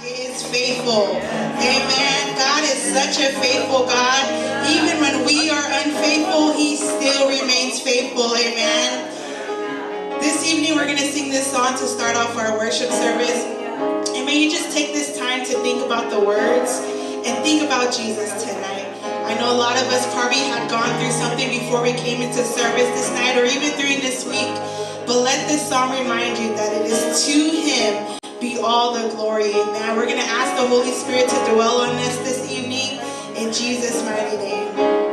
Is faithful. Amen. God is such a faithful God. Even when we are unfaithful, He still remains faithful. Amen. This evening we're going to sing this song to start off our worship service. And may you just take this time to think about the words and think about Jesus tonight. I know a lot of us probably had gone through something before we came into service this night or even during this week. But let this song remind you that it is to Him be all the glory. Amen. We're going to ask the Holy Spirit to dwell on us this evening in Jesus' mighty name.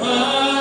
Mama.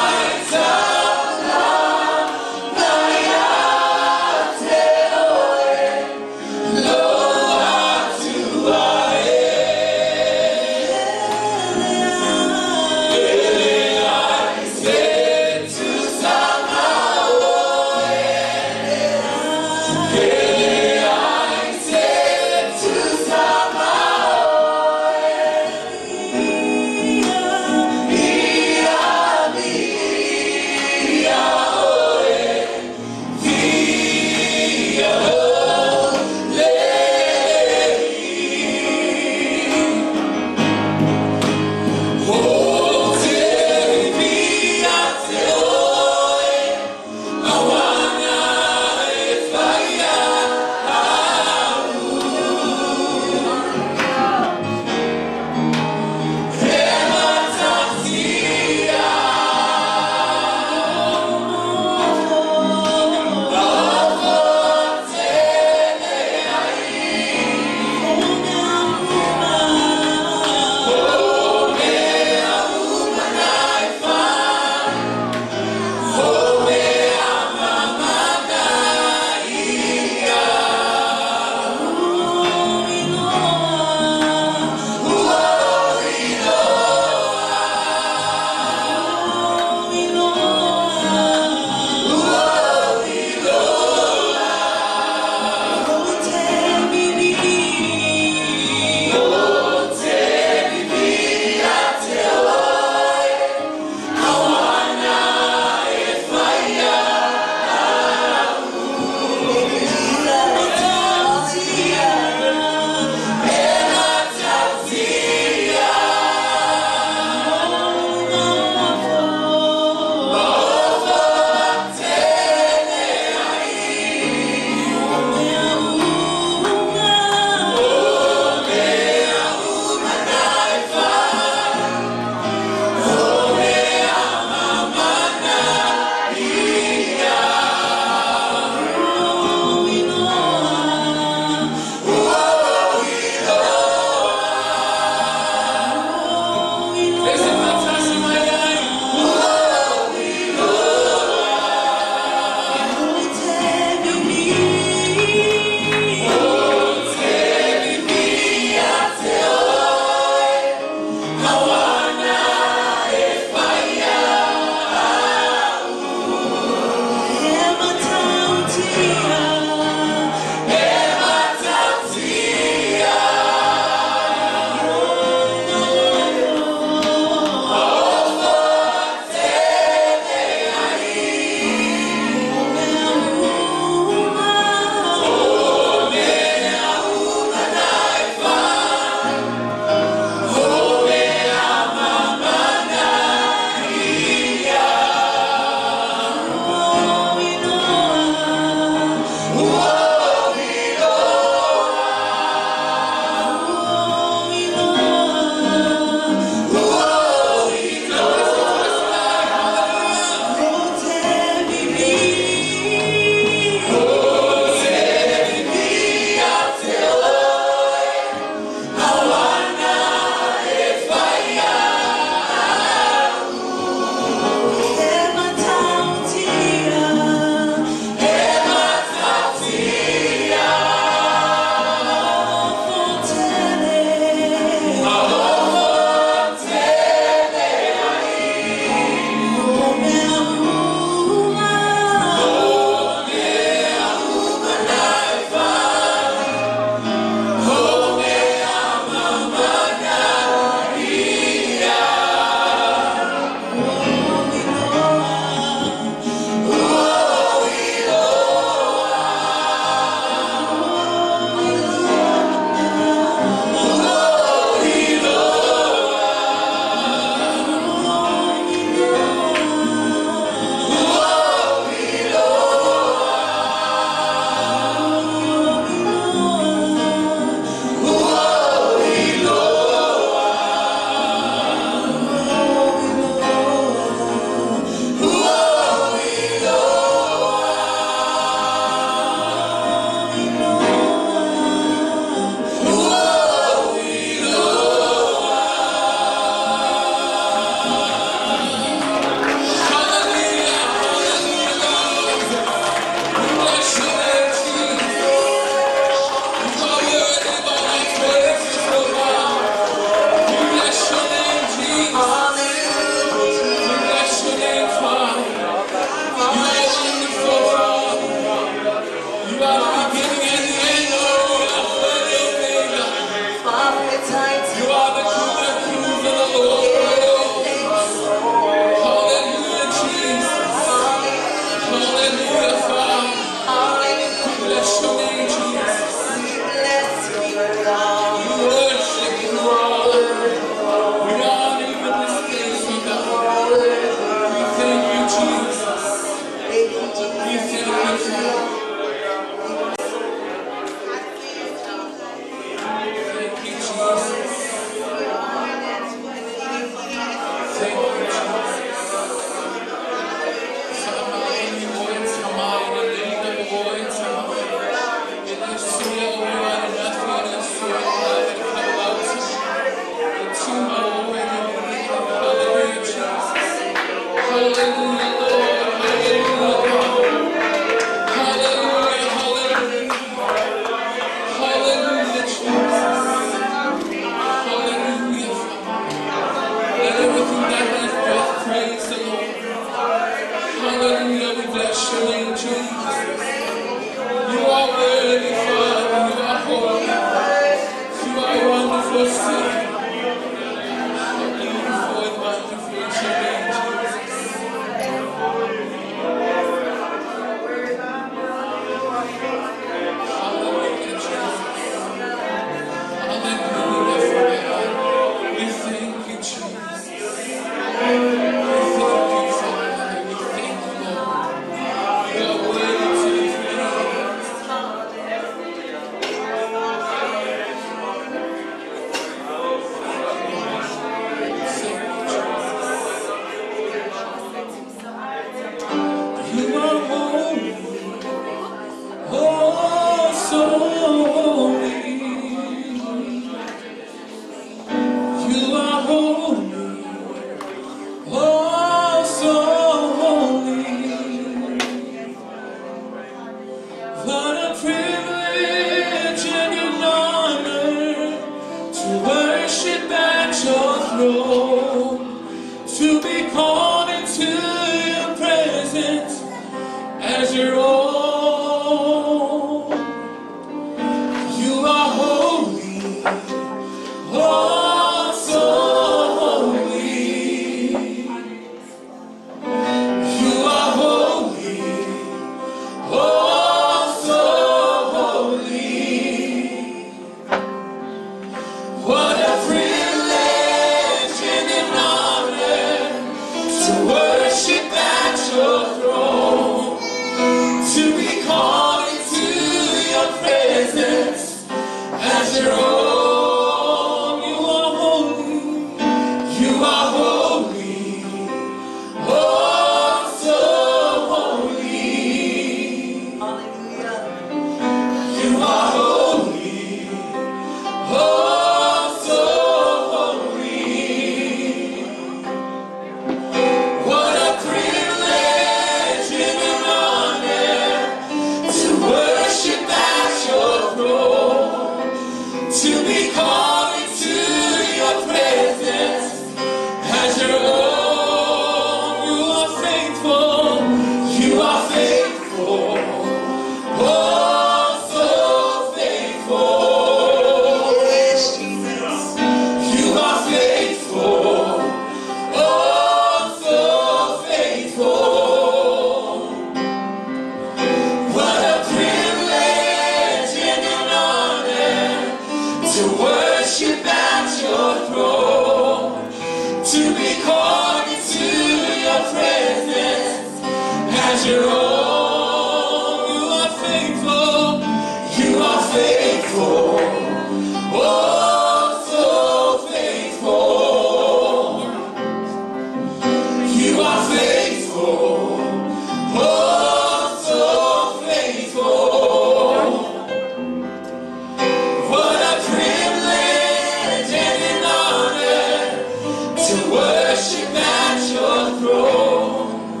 To worship at your throne,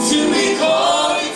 to be called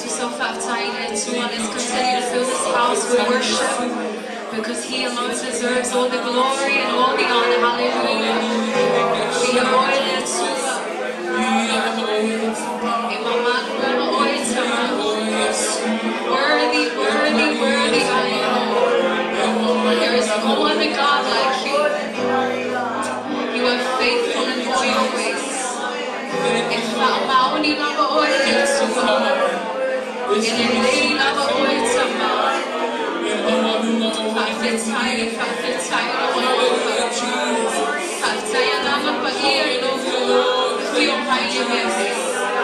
so faftai letua. Let's continue to fill this house with worship because He alone deserves all the glory and all the honor. Hallelujah. Worthy, worthy, worthy are you, Lord. There is no other God like you. You are faithful in all your ways.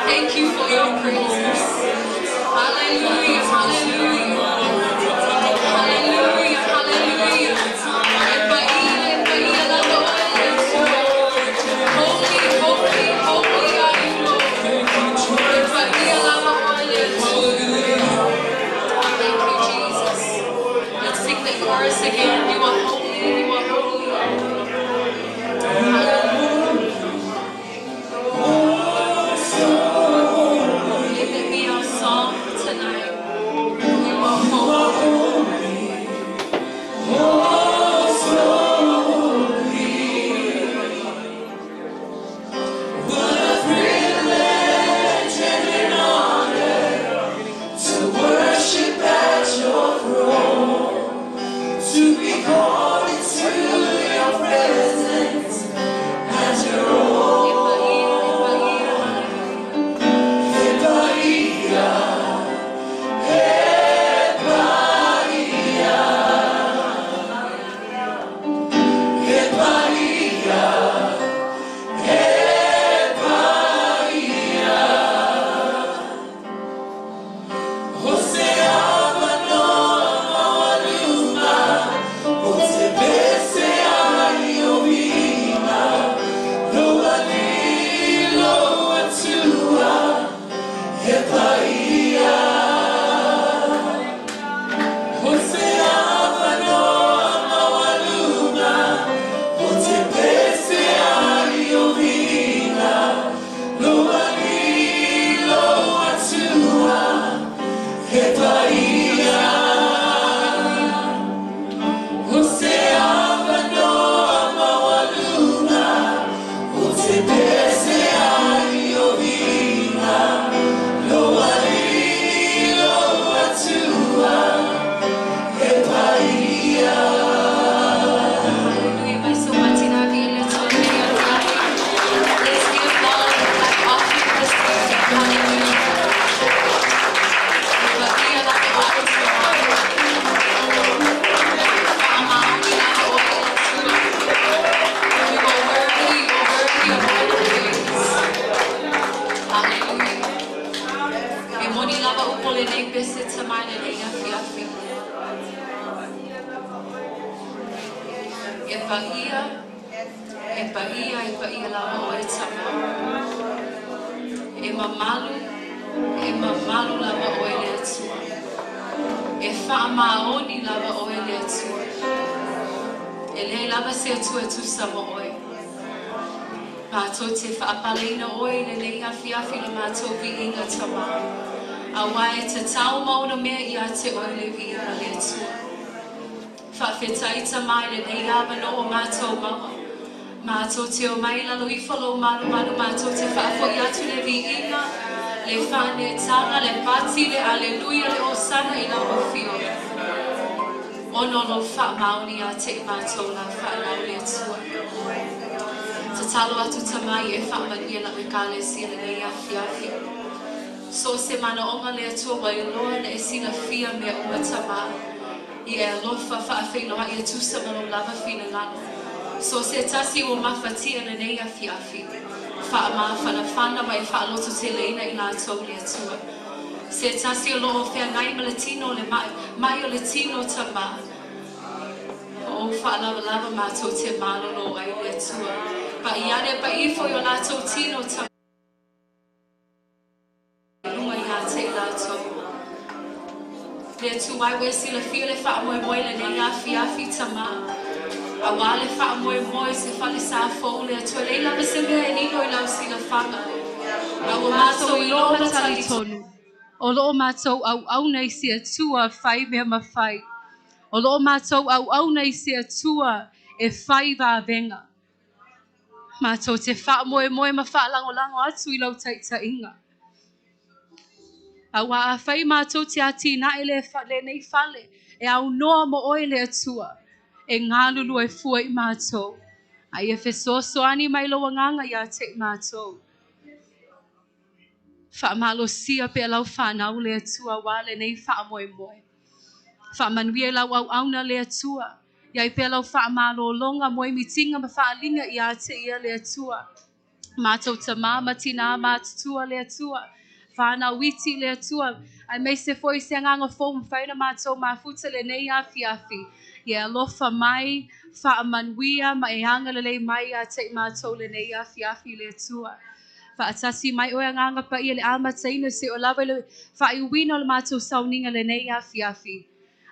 Thank you for your praise. Hallelujah, hallelujah. Hallelujah, hallelujah. Holy, holy, holy are you, Lord. Thank you, Jesus. Let's sing the chorus again. You are holy, you are holy. Let it be our song tonight. You are holy. Mato te o mai la lui follow manu manu mato te fa fo ya tu le viina le fane tanga le pazzi le alleluia le osana ina o fio ono lo fa mauni a te mato la fa la le tua te talo atu tamai e fa mania la rekale si le ya fiafi so se mana o le tua mai lo e si la fia me o tama e lo fa fe no ia tu sa no lava fina la so se tasi o mafatia na nei afiafi fa ma fa na fana mai fa lo te leina ina to le tua se tasi lo fe ngai malatino le mai o latino tama o fa la ma to te malo no ai le tua pa iane pa I fo yo la to tino tama no ia te la to le tua ai we si le file fa mo le nei afiafi tama awale fa mo se fa le sa fo le to le la se me ni no la si la fa awa maso I lo tali tonu O loo mātou au nei si atua whai mea mawhai. O loo mātou au nei si atua e whai vāvenga. Mātou te wha moe ma wha lango atu I lau taita inga. A wā a whai mātou te ati na le nei whale e au noa mo oe le atua. E ngālulu e fua I mātou. Ai e whesosoani mai loa nganga ia te mātou. Wha malo sia pe lau whanau le atua wale nei wha moe. Wha manuia lau au auna le atua. Iai pe lau wha malo longa moe mitinga ma wha linga ia te ia le atua. Mātou ta mama tina mātua le atua. Whana witi le atua. Ai mei se foi se nganga fōm whaina mātou mafuta le nei afi. Ia alofa mai wha manuia ma e hanga le mai a te mātou le nei afi le atua. Whaatasi mai oe nganga pa ia le ama teina se o lawa le whaiuwina le mātou sauninga le nei afi.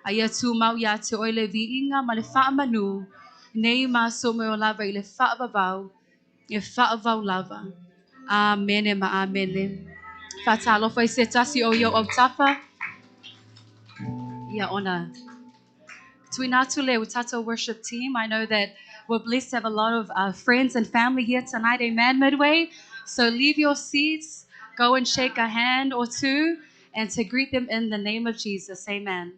Ai atu mau ia te oe le viinga ma le wha manu. Nei mātou me o lawa I le wha vavau. E wha vau lava. Amen ma amen. Whaatalofa I se tasi o iau au tapa. Ia ona. Tuinatu le Utato worship team. I know that we're blessed to have a lot of friends and family here tonight. Amen, Midway. So leave your seats, go and shake a hand or two, and to greet them in the name of Jesus. Amen.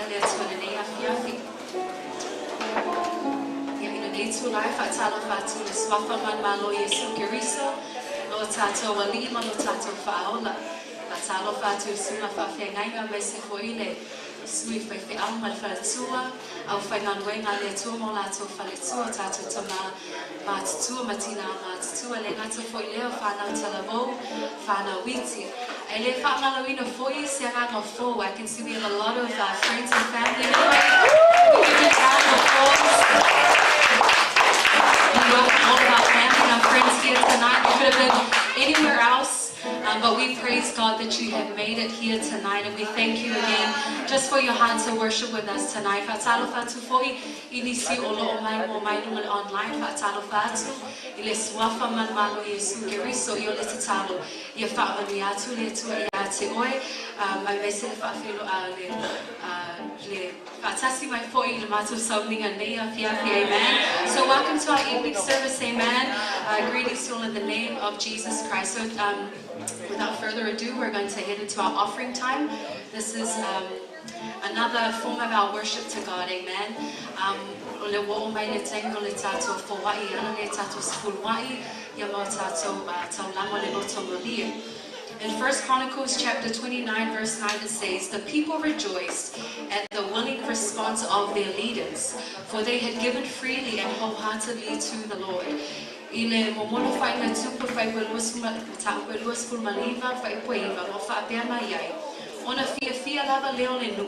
le tu le nei afiafi. Ia ina nei tu lai whaatalo whātu le swafa man malo Yesu Kiriso. Lo tātou alima lo tātou whaola. Whaatalo whātu suna whawhengainga me se koile. Sui whai whi au mai whalatua. Au whai nganuenga le tua mo lātou whaletua tātou tama. Mātutua matina mātutua le ngata whoi leo whanau talavou. Whanau witi. E le whaangalawina whoi se ranga whou. I can see we have a lot of friends and family anyway. We give a round of applause. We welcome all of our family and our friends here tonight. We could have been anywhere else. But we praise God that you have made it here tonight, and we thank you again just for your heart to worship with us tonight. Whaatalo whātu foi, inisi o lo o mai mo mai nunga online, whaatalo whātu, I le suafa man malo Yesu Kiriso, I o le tatalo, I a whaamanu atu le tua I a te oe, mai mese le whaafelo le whaatasi mai foi, le mātou sauninga nei a fiafi, amen. So welcome to our evening service, amen. Greetings to all in the name of Jesus Christ. So without further ado, we're going to head into our offering time. This is another form of our worship to God, amen. Le wo mai le tengo le tato fowai ana le tato sfulwai ya mo tato taulama le loto molia. In 1 Chronicles chapter 29 verse 9 it says, "The people rejoiced at the willing response of their leaders, for they had given freely and wholeheartedly to the Lord." Ile momono fai na tupu fai peluas fulmaliva fai puiva o fa pena iai. Ona fia lava leo le nu.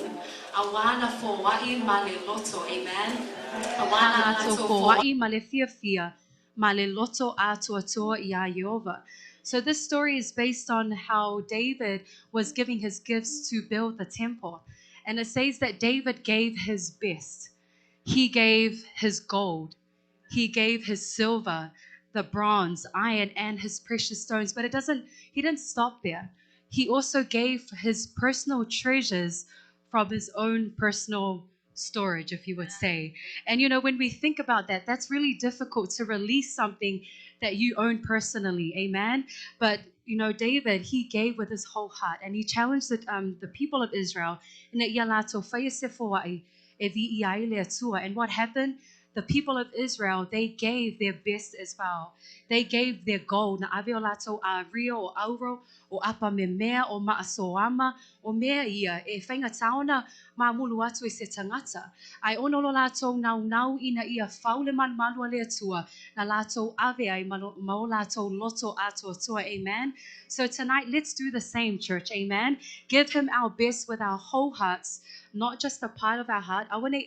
Awana fo wai ma le loto, amen. Awana ato fo wai ma le fia ma le loto ato ia Jehovah. So this story is based on how David was giving his gifts to build the temple. And it says that David gave his best. He gave his gold. He gave his silver, the bronze, iron, and his precious stones. But he didn't stop there. He also gave his personal treasures from his own personal storage, if you would say. And when we think about that, that's really difficult to release something that you own personally, amen. But David, he gave with his whole heart, and he challenged the people of Israel. And what happened? The people of Israel, they gave their best as well. They gave their gold. Na aveo lato a rio o auro o apa me mea o maasoama o mea ia e whainga taona ma mulu atu e se tangata. Ai onolo lato nau ina ia faule man malua lea tua na lato ave ai mao lato loto ato tua, amen. So tonight, let's do the same, church, amen. Give him our best with our whole hearts, not just a part of our heart. Amen.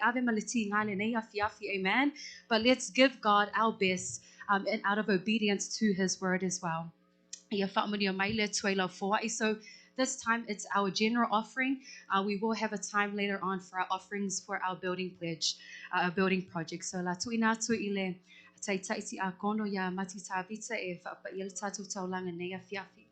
But let's give God our best and out of obedience to his word as well. So this time it's our general offering. We will have a time later on for our offerings for our building pledge, our building project. So la tuina tu ile taitaiti a kono ya matita vita e fa il tatu taulanga nei afiafi.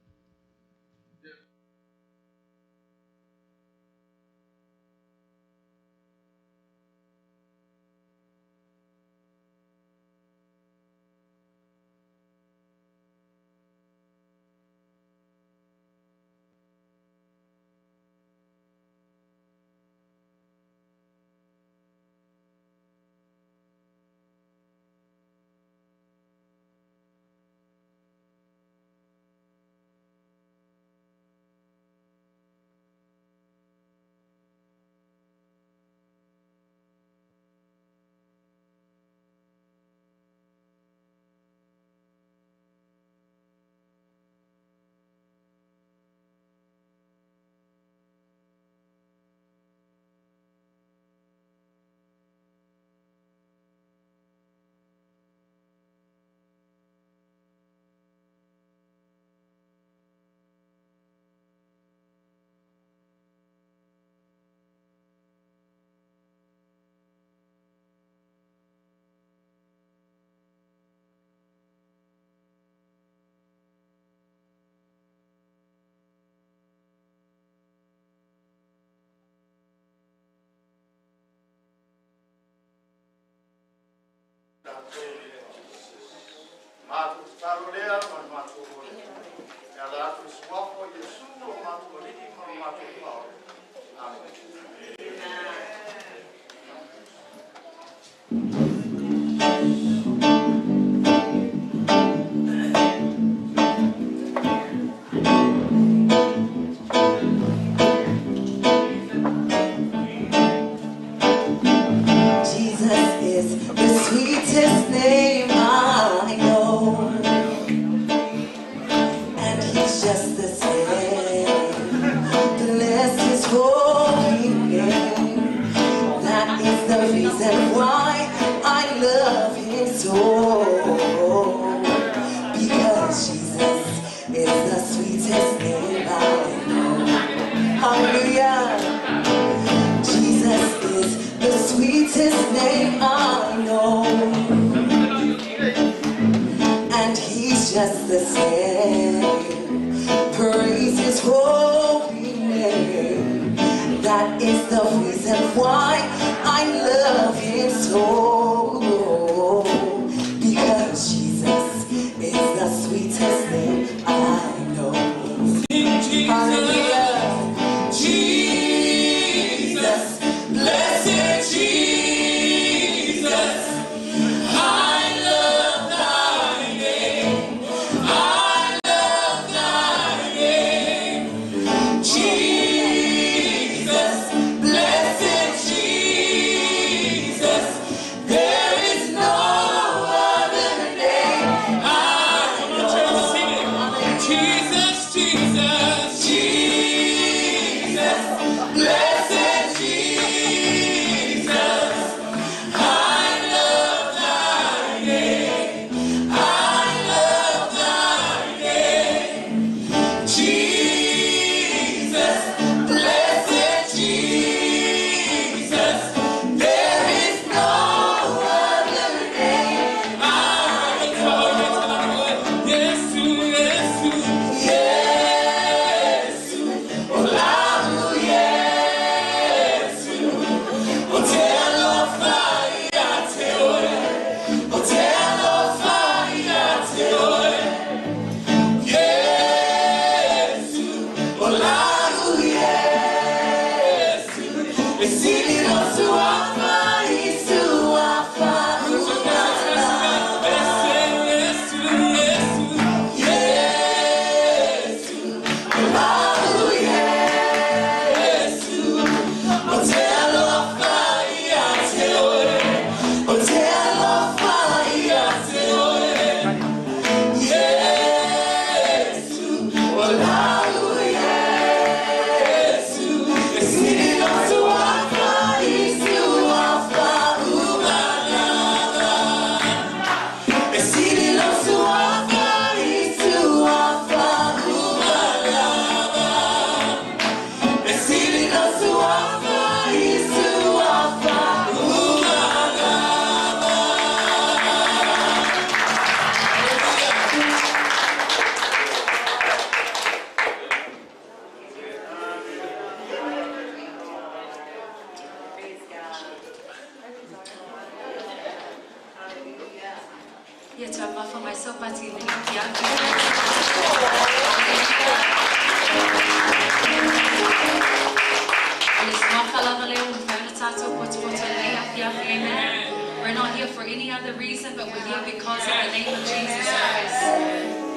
We're not here for any other reason, but we're here because of the name of Jesus Christ.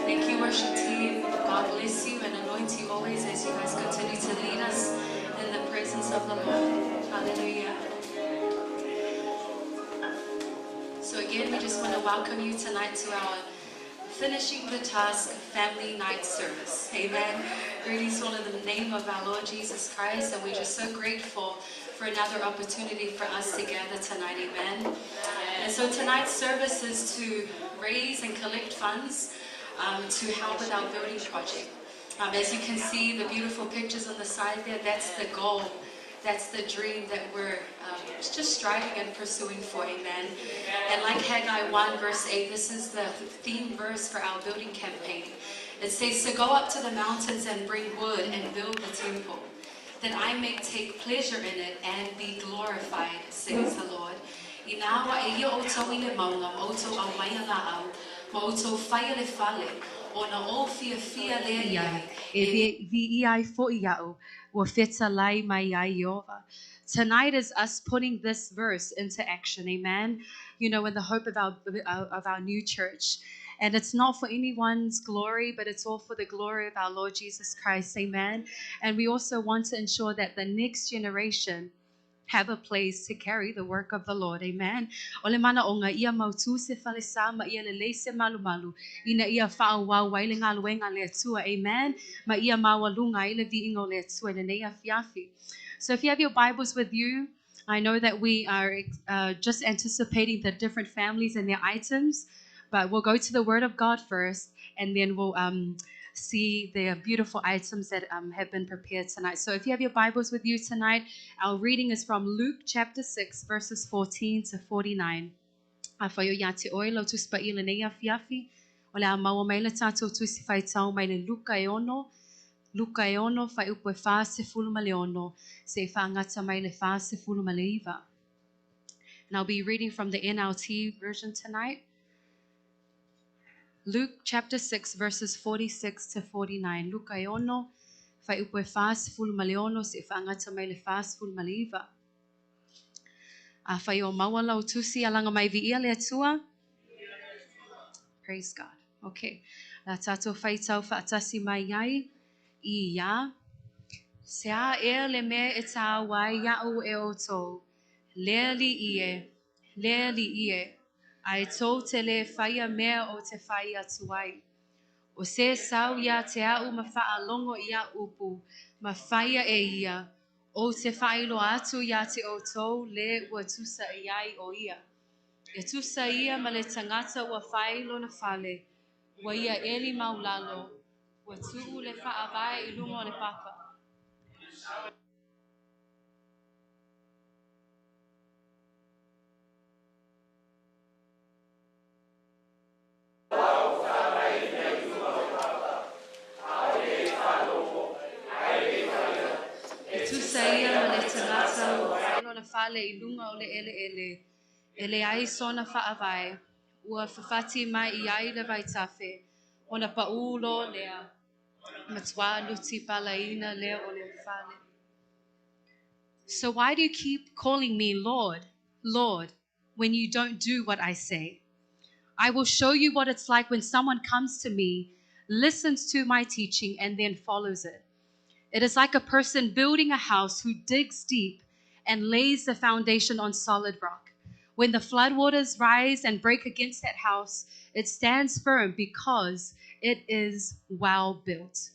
Thank you, worship team. God bless you and anoint you always as you guys continue to lead us in the presence of the Lord. Hallelujah. So again, we just want to welcome you tonight to our Finishing the Task Family Night Service. Amen. Greetings all in the name of our Lord Jesus Christ, and we're just so grateful for another opportunity for us to gather tonight. Amen. And so tonight's service is to raise and collect funds to help with our building project. As you can see, the beautiful pictures on the side there, that's the goal. That's the dream that we're just striving and pursuing for, amen. And like Haggai 1 verse 8, this is the theme verse for our building campaign. It says, "So go up to the mountains and bring wood and build the temple, that I may take pleasure in it and be glorified, says the Lord." Inawa e ia o tau I le maunga, o tau au mai ala au, ma o tau whaia le whale, o na o fia lea iai, e vi iai fo iau, Tonight is us putting this verse into action, amen. You know, in the hope of our new church. And it's not for anyone's glory, but it's all for the glory of our Lord Jesus Christ, amen. And we also want to ensure that the next generation have a place to carry the work of the Lord. Amen. Ole mana o nga ia mautu se falesa ma ia lele se malu ina ia whaawau waile ngā luenga le atua. Amen. Ma ia mawalunga ile vi ingo le atua ne ia fiafi. So if you have your Bibles with you, I know that we are just anticipating the different families and their items, but we'll go to the Word of God first, and then we'll see the beautiful items that have been prepared tonight. So if you have your Bibles with you tonight, our reading is from Luke chapter 6, verses 14 to 49. Afayo ya te oe lau tus pa ila nei afiafi, o le a maua mai le tātou tusi whai tau mai le Luka e ono whai upo e wha se fulu ma le ono, se wha ngata mai le wha se fulu ma le iwa. And I'll be reading from the NLT version tonight. Luke chapter 6, verses 46 to 49. Luka e ono, whai upo e whas fulu ma le ono, se whaangata mai le whas fulu ma le iwa. A whai o maua lau tusi alanga mai vi ia le atua. Praise God. Okay. La tato whai tau whaatasi mai iai, I ia. Se a e le me e tā wai iau e o tō. Lea li ie. Ai tō te le whaia mea o te whai atu ai. O se sau ia te au ma whaalongo ia upu, ma whaia e ia. O te whailo atu ia te o tō le ua tusa iai o ia. E tusa ia ma le tangata ua whailo na whale, ua ia eli maulalo, ua tuu le whaavai I lungo le papa. Saia ma le tangata ua whailo na whale I lunga o le ele ai sona whaavai, ua whawhati mai I ai le vaitafe, ona paulo lea, matua luti palaina lea o le whale. So why do you keep calling me Lord, Lord, when you don't do what I say? I will show you what it's like when someone comes to me, listens to my teaching, and then follows it. It is like a person building a house who digs deep and lays the foundation on solid rock. When the floodwaters rise and break against that house, it stands firm because it is well built.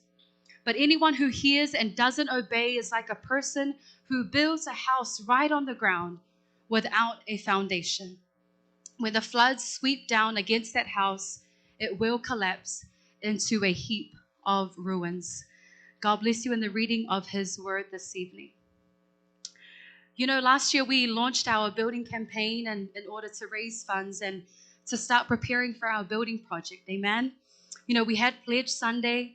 But anyone who hears and doesn't obey is like a person who builds a house right on the ground without a foundation. When the floods sweep down against that house, it will collapse into a heap of ruins. God bless you in the reading of His word this evening. You know, last year we launched our building campaign in order to raise funds and to start preparing for our building project. Amen. You know, we had Pledge Sunday,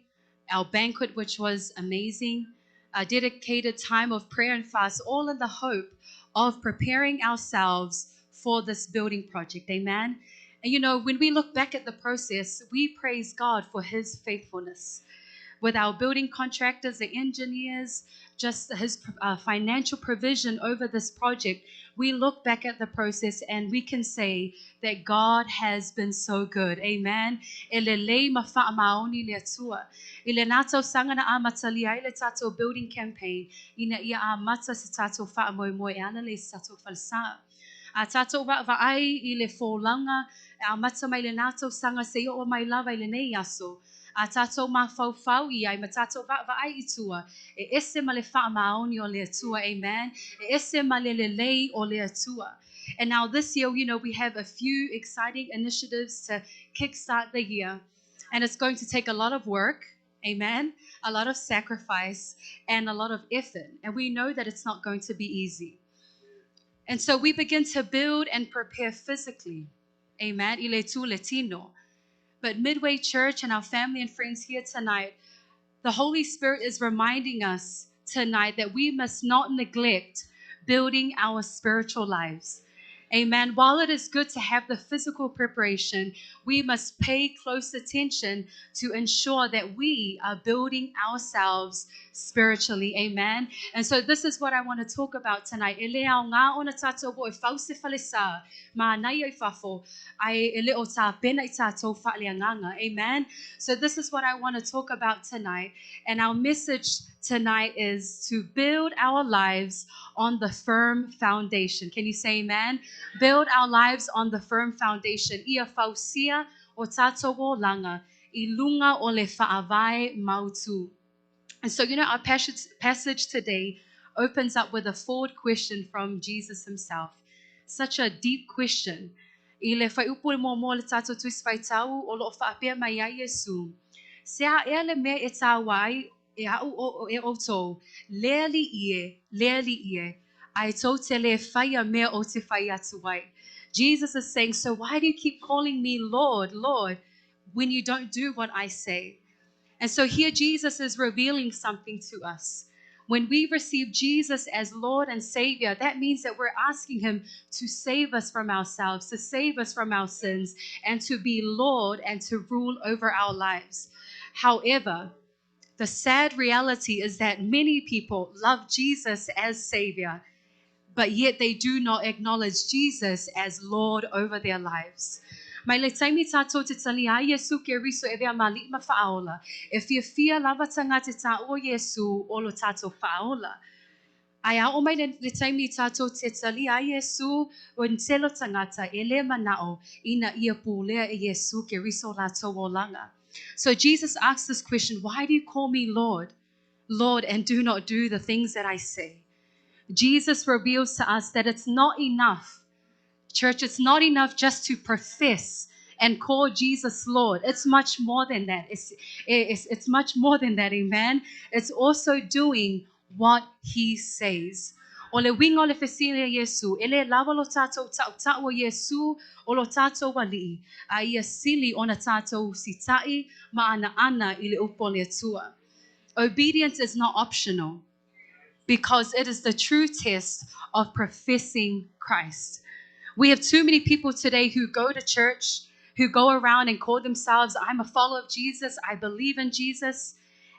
our banquet, which was amazing, a dedicated time of prayer and fast, all in the hope of preparing ourselves for this building project. Amen. And you know, when we look back at the process, we praise God for His faithfulness. With our building contractors, the engineers, just His financial provision over this project, we look back at the process and we can say that God has been so good. Amen. Ele ma whaamaoni le atua. Ele nātou sanga na amatali ai le tātou building campaign. Ina ia a mata se tātou whaamoemoe ana le tātou falsa. A tātou wa'ai I le fōlanga, a mata mai le nātou sanga se o mai lava I le nei aso. A tātou ma whau I ai, ma tātou wa'ai I tua. E ese ma le whaamaoni o le atua, amen. E ese ma le lei o le atua. And now this year, you know, we have a few exciting initiatives to kickstart the year. And it's going to take a lot of work, amen, a lot of sacrifice, and a lot of effort. And we know that it's not going to be easy. And so we begin to build and prepare physically, amen, ile tu Latino. But Midway Church and our family and friends here tonight, the Holy Spirit is reminding us tonight that we must not neglect building our spiritual lives. Amen. While it is good to have the physical preparation, we must pay close attention to ensure that we are building ourselves spiritually. Amen. And so this is what I want to talk about tonight. Ele au ngā ona tātou boy fause falesa ma nai ai fafo ai ele o tā pena I tātou whaaleanganga. Amen. So this is what I want to talk about tonight. And our message tonight is to build our lives on the firm foundation. Can you say amen? Build our lives on the firm foundation. Ia fausia o tātou o langa, I lunga o le whaavai mautu. And so, our passage today opens up with a forward question from Jesus himself. Such a deep question. I le whaiupu mo le tātou tuis whaitau o lo whaapea mai a Yesu. Sea ea le mea e tāwai e au o e o tō. Leali ie. Ai tō te le whaia mea o te whai atu wai. Jesus is saying, so why do you keep calling me Lord, Lord, when you don't do what I say? And so here Jesus is revealing something to us. When we receive Jesus as Lord and Savior, that means that we're asking him to save us from ourselves, to save us from our sins, and to be Lord and to rule over our lives. However, the sad reality is that many people love Jesus as Savior, but yet they do not acknowledge Jesus as Lord over their lives. Mai le taimi tātou te tali a Yesu ke riso e vea mali ma whaola. E fia lava tanga te tā o Yesu o lo tātou whaola. Ai a o mai le taimi tātou te tali a Yesu o ntelo tangata e le manao ina ia pūlea e Yesu ke riso lātou o langa. So Jesus asks this question, why do you call me Lord, Lord, and do not do the things that I say? Jesus reveals to us that it's not enough. Church, it's not enough just to profess and call Jesus Lord. It's much more than that. It's much more than that, amen? It's also doing what he says. O le winga o le fesile Yesu, ele lava lo tātou ta'u o Yesu o lo tātou wali'i, a ia sili o na tātou sitai ma ana I le upo le atua. Obedience is not optional because it is the true test of professing Christ. We have too many people today who go to church, who go around and call themselves, I'm a follower of Jesus, I believe in Jesus,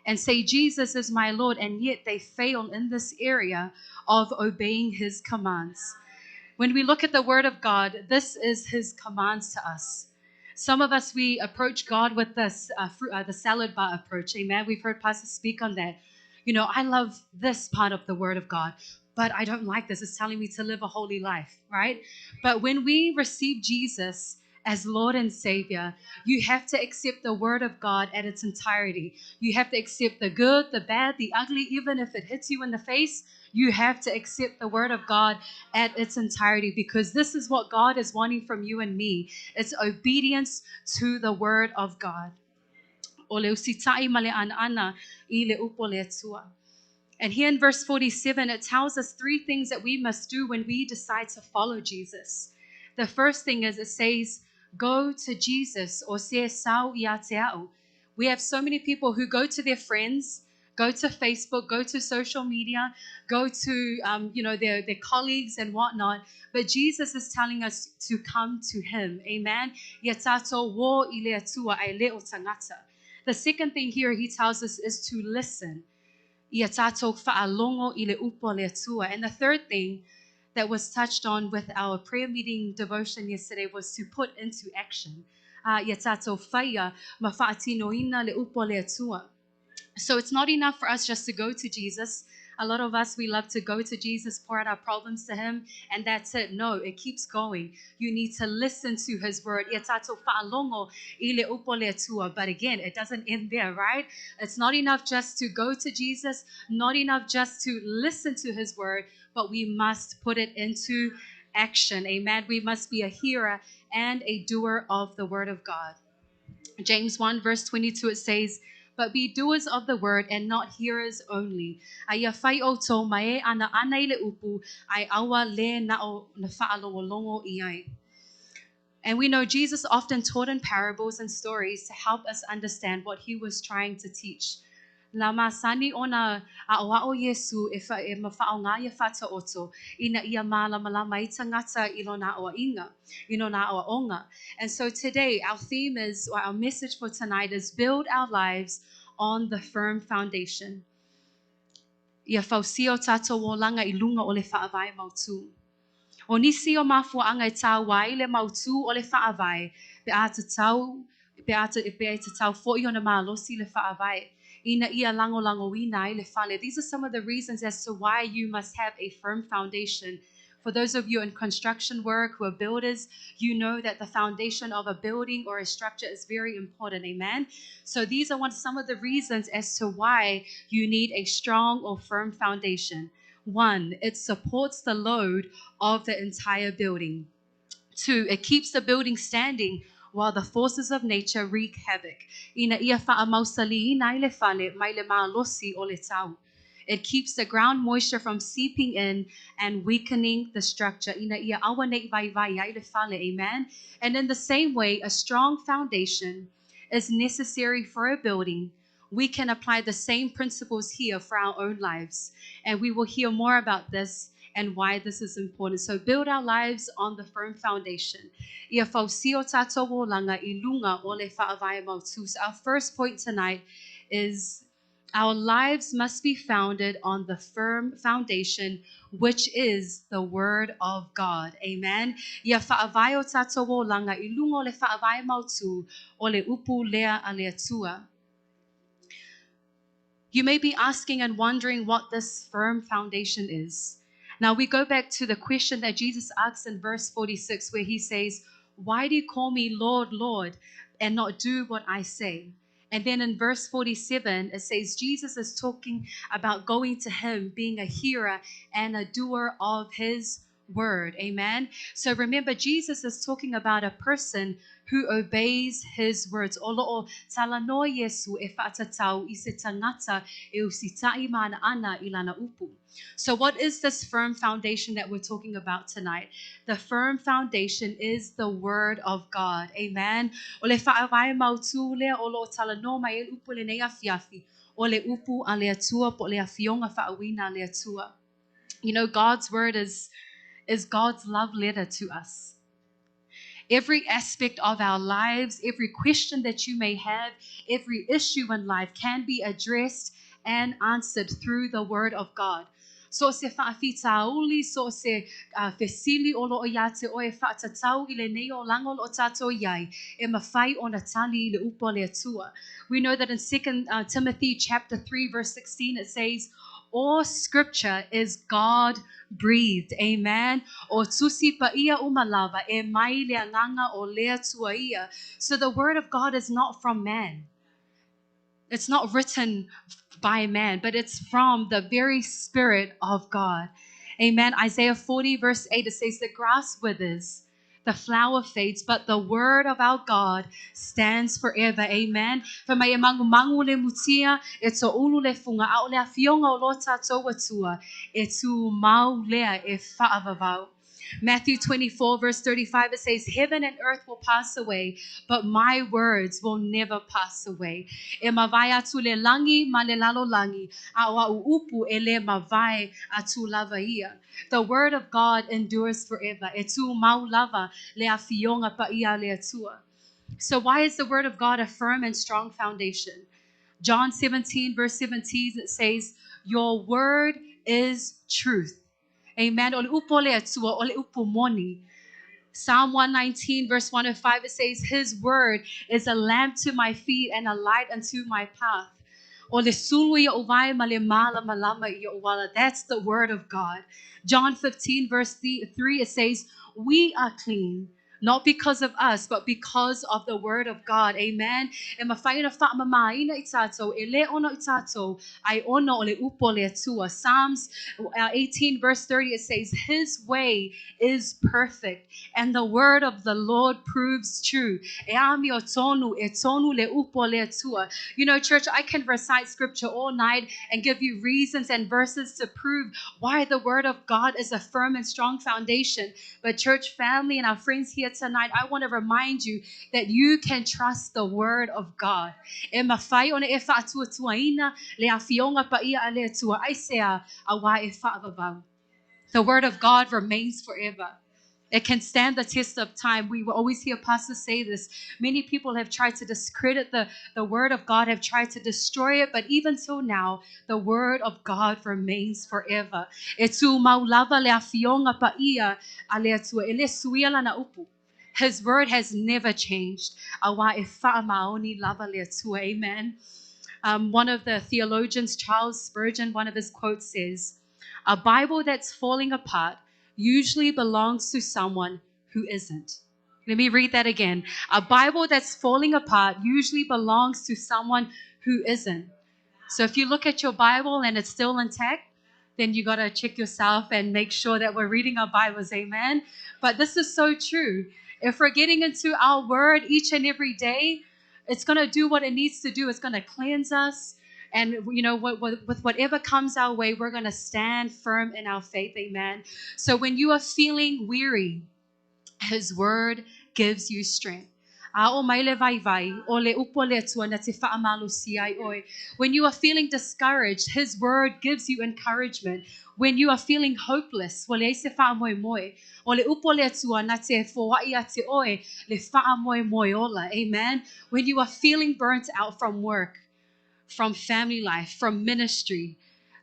and say Jesus is my Lord, and yet they fail in this area of obeying his commands. When we look at the word of God, this is his commands to us. Some of us, we approach God with this, the salad bar approach, amen? We've heard pastors speak on that. I love this part of the word of God, but I don't like this. It's telling me to live a holy life, right? But when we receive Jesus as Lord and Savior, you have to accept the word of God at its entirety. You have to accept the good, the bad, the ugly, even if it hits you in the face. You have to accept the word of God at its entirety, because this is what God is wanting from you and me. It's obedience to the word of God. And here in verse 47, it tells us three things that we must do when we decide to follow Jesus. The first thing is, it says, go to Jesus, or se sau ia te au. We have so many people who go to their friends, go to Facebook, go to social media, go to their colleagues and whatnot. But Jesus is telling us to come to him. Amen. Ia tātou wo I le atua ai le o tangata. The second thing here he tells us is to listen. Ia tātou whaalongo I le upo le atua. And the third thing that was touched on with our prayer meeting devotion yesterday was to put into action. Ia tātou whaia ma whaatinoina le upo le atua. So it's not enough for us just to go to Jesus. A lot of us, we love to go to Jesus, pour out our problems to him, and that's it. No, it keeps going. You need to listen to his word. But again, it doesn't end there, right? It's not enough just to go to Jesus, not enough just to listen to his word, but we must put it into action. Amen. We must be a hearer and a doer of the word of God. James 1 verse 22, it says, but be doers of the word and not hearers only. Ai fai o tō mai ana i le upu, ai awa le na o na whaalongolongo I ai. And we know Jesus often taught in parables and stories to help us understand what he was trying to teach. Lama sani ona a o Yesu e mawhaonga ia whata oto ina ia malama i tangata ilona o inga, ilona o onga. And so today our theme is, or our message for tonight is, build our lives on the firm foundation. Ia fausio tato o langa I lunga o le whaavai mautu. O nisi o mafuanga I tau wai le mautu o le whaavai pe a te tau fo I ona malosi le whaavai. Ina ia lango ina I le whale. These are some of the reasons as to why you must have a firm foundation. For those of you in construction work who are builders, you know that the foundation of a building or a structure is very important. Amen. So these are some of the reasons as to why you need a strong or firm foundation. 1, it supports the load of the entire building. 2, it keeps the building standing while the forces of nature wreak havoc. Ina ia whaamausali ina le whale mai le malosi o le tau. It keeps the ground moisture from seeping in and weakening the structure. Ina ia awane vai ai le whale, amen? And in the same way, a strong foundation is necessary for a building. We can apply the same principles here for our own lives. And we will hear more about this and why this is important. So build our lives on the firm foundation. Ia fausio tato o langa I lunga o le whaavai mautu. Our first point tonight is our lives must be founded on the firm foundation, which is the Word of God. Amen. Ia whaavai o tato o langa I lunga o le whaavai mautu o le upu lea a le atua. You may be asking and wondering what this firm foundation is. Now we go back to the question that Jesus asks in verse 46, where he says, "Why do you call me Lord, Lord, and not do what I say?" And then in verse 47, it says Jesus is talking about going to him, being a hearer and a doer of his word. Amen. So remember, Jesus is talking about a person who obeys his words. O lo'o talanoa Yesu e whaatatau I se tangata e usitai mana ana I lana upu. So what is this firm foundation that we're talking about tonight? The firm foundation is the Word of God. Amen. O le whaawai mautu lea o lo'o talanoa mai el upu le nei afiafi. O le upu a le atua po le afionga whaawina le atua. You know, God's Word is God's love letter to us. Every aspect of our lives, every question that you may have, every issue in life can be addressed and answered through the Word of God. So se whaafitauli, so se fesili o lo o iate o e whaatatau I le nei o lango o tato iai, e mawhai o na tali le upo le atua. We know that in 2 Timothy chapter 3 verse 16 it says, all scripture is God-breathed. Amen. O tusi pa ia umalava e mai le anganga o lea tua ia. So the word of God is not from man. It's not written by man, but it's from the very Spirit of God. Amen. Isaiah 40 verse 8, it says, the grass withers, the flower fades, but the word of our God stands forever. Amen. For mai mangu le mutia, e to ulu le funga, au le afionga o lota toa tua, e tu mau lea e whaavavau. Matthew 24 verse 35, it says, heaven and earth will pass away, but my words will never pass away. E mawai atu le langi, ma le lalo langi, awa upu e le mawai atu lava ia. The word of God endures forever. E tu mau lava le afionga pa ia le atua. So why is the word of God a firm and strong foundation? John 17 verse 17, it says, your word is truth. Amen. Ole upo le atua, ole upo moni. Psalm 119 verse 105, it says, his word is a lamp to my feet and a light unto my path. Ole sulu ya uvai male mala malama ya uwala. That's the word of God. John 15 verse 3, it says, we are clean. Not because of us, but because of the word of God. Amen. E mawhaina whaamama ina itato, e le ono itato, ai ono ole upo le atua. Psalms 18 verse 30, it says, his way is perfect, and the word of the Lord proves true. E ami o tonu, e tonu le upo le atua. You know, church, I can recite scripture all night and give you reasons and verses to prove why the word of God is a firm and strong foundation. But church family and our friends here tonight, I want to remind you that you can trust the word of God. E mawhai ona e whaatuatuaina le awhionga pa ia a le atua aisea a wā e whaavavau. The word of God remains forever. It can stand the test of time. We will always hear pastors say this. Many people have tried to discredit the word of God, have tried to destroy it, but even so now, the word of God remains forever. E tu maulava le awhionga pa ia a le atua, e le suia lana upu. His word has never changed. Awa e whaamaoni lava le atua. Amen. One of the theologians, Charles Spurgeon, one of his quotes says, "A Bible that's falling apart usually belongs to someone who isn't." Let me read that again. A Bible that's falling apart usually belongs to someone who isn't. So if you look at your Bible and it's still intact, then you got to check yourself and make sure that we're reading our Bibles. Amen. But this is so true. If we're getting into our word each and every day, it's going to do what it needs to do. It's going to cleanse us. And, you know, with whatever comes our way, we're going to stand firm in our faith. Amen. So when you are feeling weary, His word gives you strength. When you are feeling discouraged, His word gives you encouragement. When you are feeling hopeless, amen. When you are feeling burnt out from work, from family life, from ministry,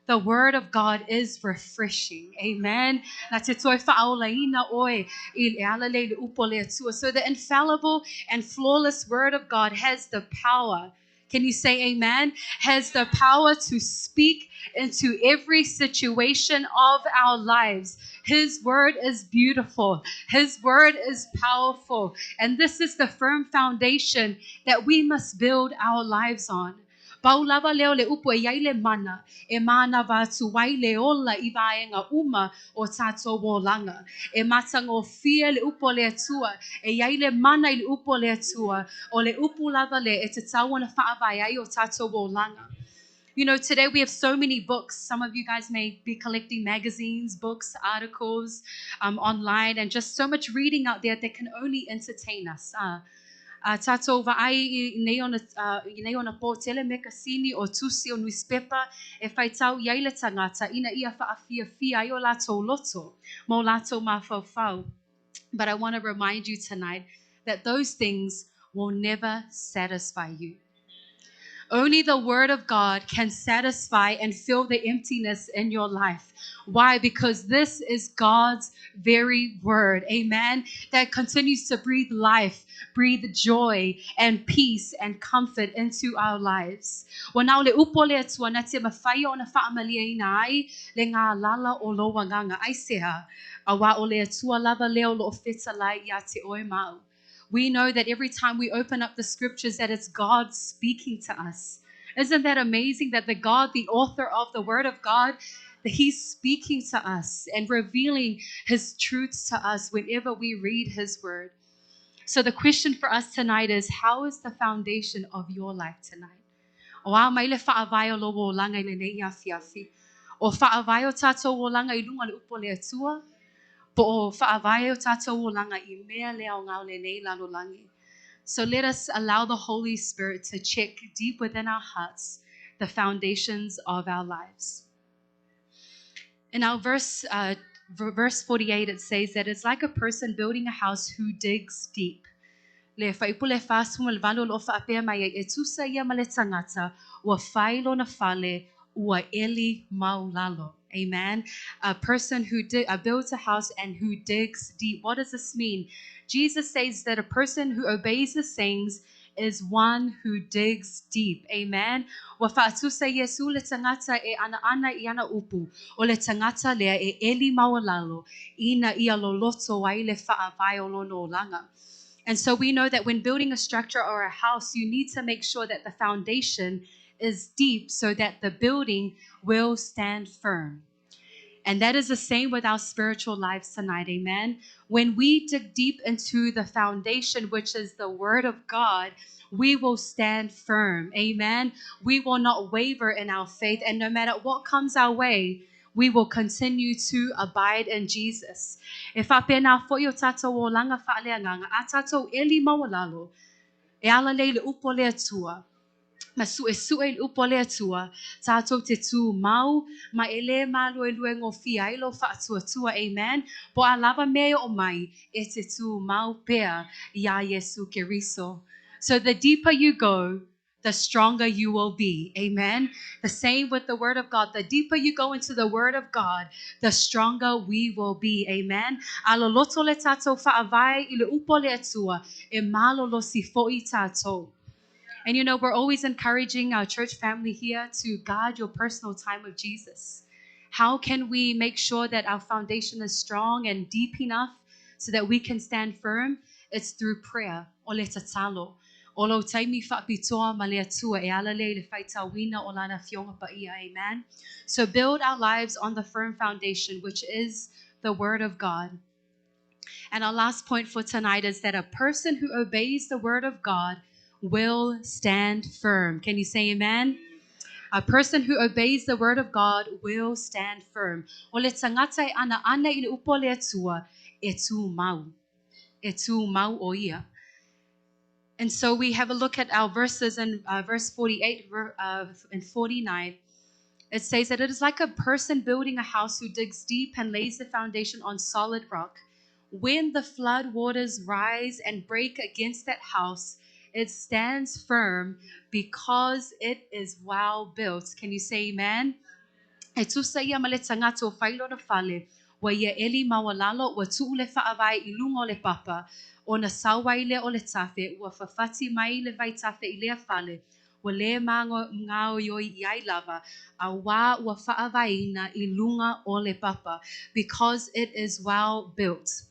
the word of God is refreshing. Amen. So the infallible and flawless word of God has the power. Can you say amen? Has the power to speak into every situation of our lives. His word is beautiful. His word is powerful. And this is the firm foundation that we must build our lives on. Paulava leo le upo e yaile mana, e mana vatu wai le ola I vaenga uma o tato wolanga. E matango fia le upo le atua, e yaile mana I le upo le atua, o le upo lava le e te tawana whaavai o tato wolanga. You know, today we have so many books. Some of you guys may be collecting magazines, books, articles online, and just so much reading out there that can only entertain us. Tato vaai nei ona po tele me kasini o tusi o newspaper e whai tau iai le tangata ina ia whaafia fia I o lato loto mo lato mawhauwhau. But I want to remind you tonight that those things will never satisfy you. Only the word of God can satisfy and fill the emptiness in your life. Why? Because this is God's very word. Amen. That continues to breathe life, breathe joy and peace and comfort into our lives. Wanau le upo le atua na te mawhai o na whaamalia ina ai le ngā lala o lo wanganga ai seha. Awa o le atua lava leo lo ofeta lai ia te oe mau. We know that every time we open up the scriptures that it's God speaking to us. Isn't that amazing that the God, the author of the word of God, that He's speaking to us and revealing His truths to us whenever we read His word. So the question for us tonight is, how is the foundation of your life tonight? O a mai le whaavai o lowo langa I le nei afiafi. O whaavai o tātou o langa I lunga le upo le atua. Po o whaavai o tātou o langa I mea leo ngau le nei lalolangi. So let us allow the Holy Spirit to check deep within our hearts the foundations of our lives. In our verse 48, it says that it's like a person building a house who digs deep. Le whaipule whāsuma le valo lo whaapea mai e tusa ia ma le tangata ua whailo na whale ua eli maulalo. Amen. A person who builds a house and who digs deep. What does this mean? Jesus says that a person who obeys the sayings is one who digs deep. Amen. Wa whaatusa Yesu le tangata e ana I ana upu. O le tangata lea e eli maulalo. Ina ia lo loto wai le whaavai o lono langa. And so we know that when building a structure or a house, you need to make sure that the foundation is deep so that the building will stand firm. And that is the same with our spiritual lives tonight, amen? When we dig deep into the foundation, which is the word of God, we will stand firm, amen? We will not waver in our faith, and no matter what comes our way, we will continue to abide in Jesus. E whapena fo yo tātou o langa whaaleanganga, a tātou e li mawalalo, e ala leile upo le atua, ma su e upo le atua, tātou te tū mau, ma ele malu e lue ngō fia ilo whaatua tua, amen. Po a lava mea o mai, e te tū mau pea, ia Yesu Keriso. So the deeper you go, the stronger you will be. Amen. The same with the word of God. The deeper you go into the word of God, the stronger we will be. Amen. Alo loto le tato whaavai i le upo le atua, e malo lo si fo'i tato. And you know, we're always encouraging our church family here to guard your personal time with Jesus. How can we make sure that our foundation is strong and deep enough so that we can stand firm? It's through prayer. O le tatalo. O lo taimi whapitoa ma le atua e ala le whaitawina o lana fionga pa ia. Amen. So build our lives on the firm foundation, which is the word of God. And our last point for tonight is that a person who obeys the word of God will stand firm. Can you say amen? A person who obeys the word of God will stand firm. O le tangata e ana i le upo le atua, e tū mau. E tū mau o ia. And so we have a look at our verses in verse 48 and 49. It says that it is like a person building a house who digs deep and lays the foundation on solid rock. When the flood waters rise and break against that house, it stands firm because it is well built. Can you say amen? E tu sa ia male tangata o whailo na whale, wa ia eli mawalalo, wa tu ule whaavai I lungo le papa, o na sawaile o le tafe, wa whawhati mai le vai tafe I lea whale, wa le ngao yoi I ai lava, a wā wa whaavaina I lunga o le papa, because it is well built.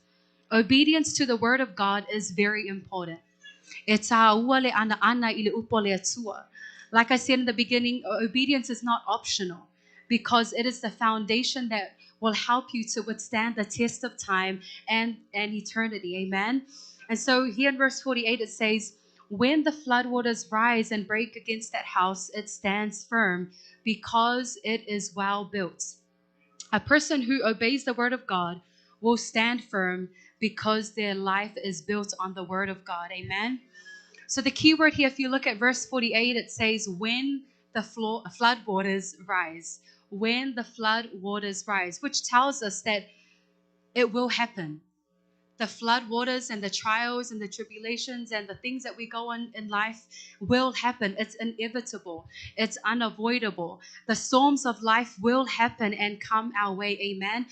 Obedience to the word of God is very important. E tā ua le ana I le upo le atua. Like I said in the beginning, obedience is not optional because it is the foundation that will help you to withstand the test of time and eternity. Amen. And so here in verse 48 it says, when the floodwaters rise and break against that house, it stands firm because it is well built. A person who obeys the word of God will stand firm because their life is built on the word of God. Amen. So the key word here, if you look at verse 48, it says, when the flood waters rise. When the flood waters rise, which tells us that it will happen. The flood waters and the trials and the tribulations and the things that we go on in life will happen. It's inevitable. It's unavoidable. The storms of life will happen and come our way. Amen.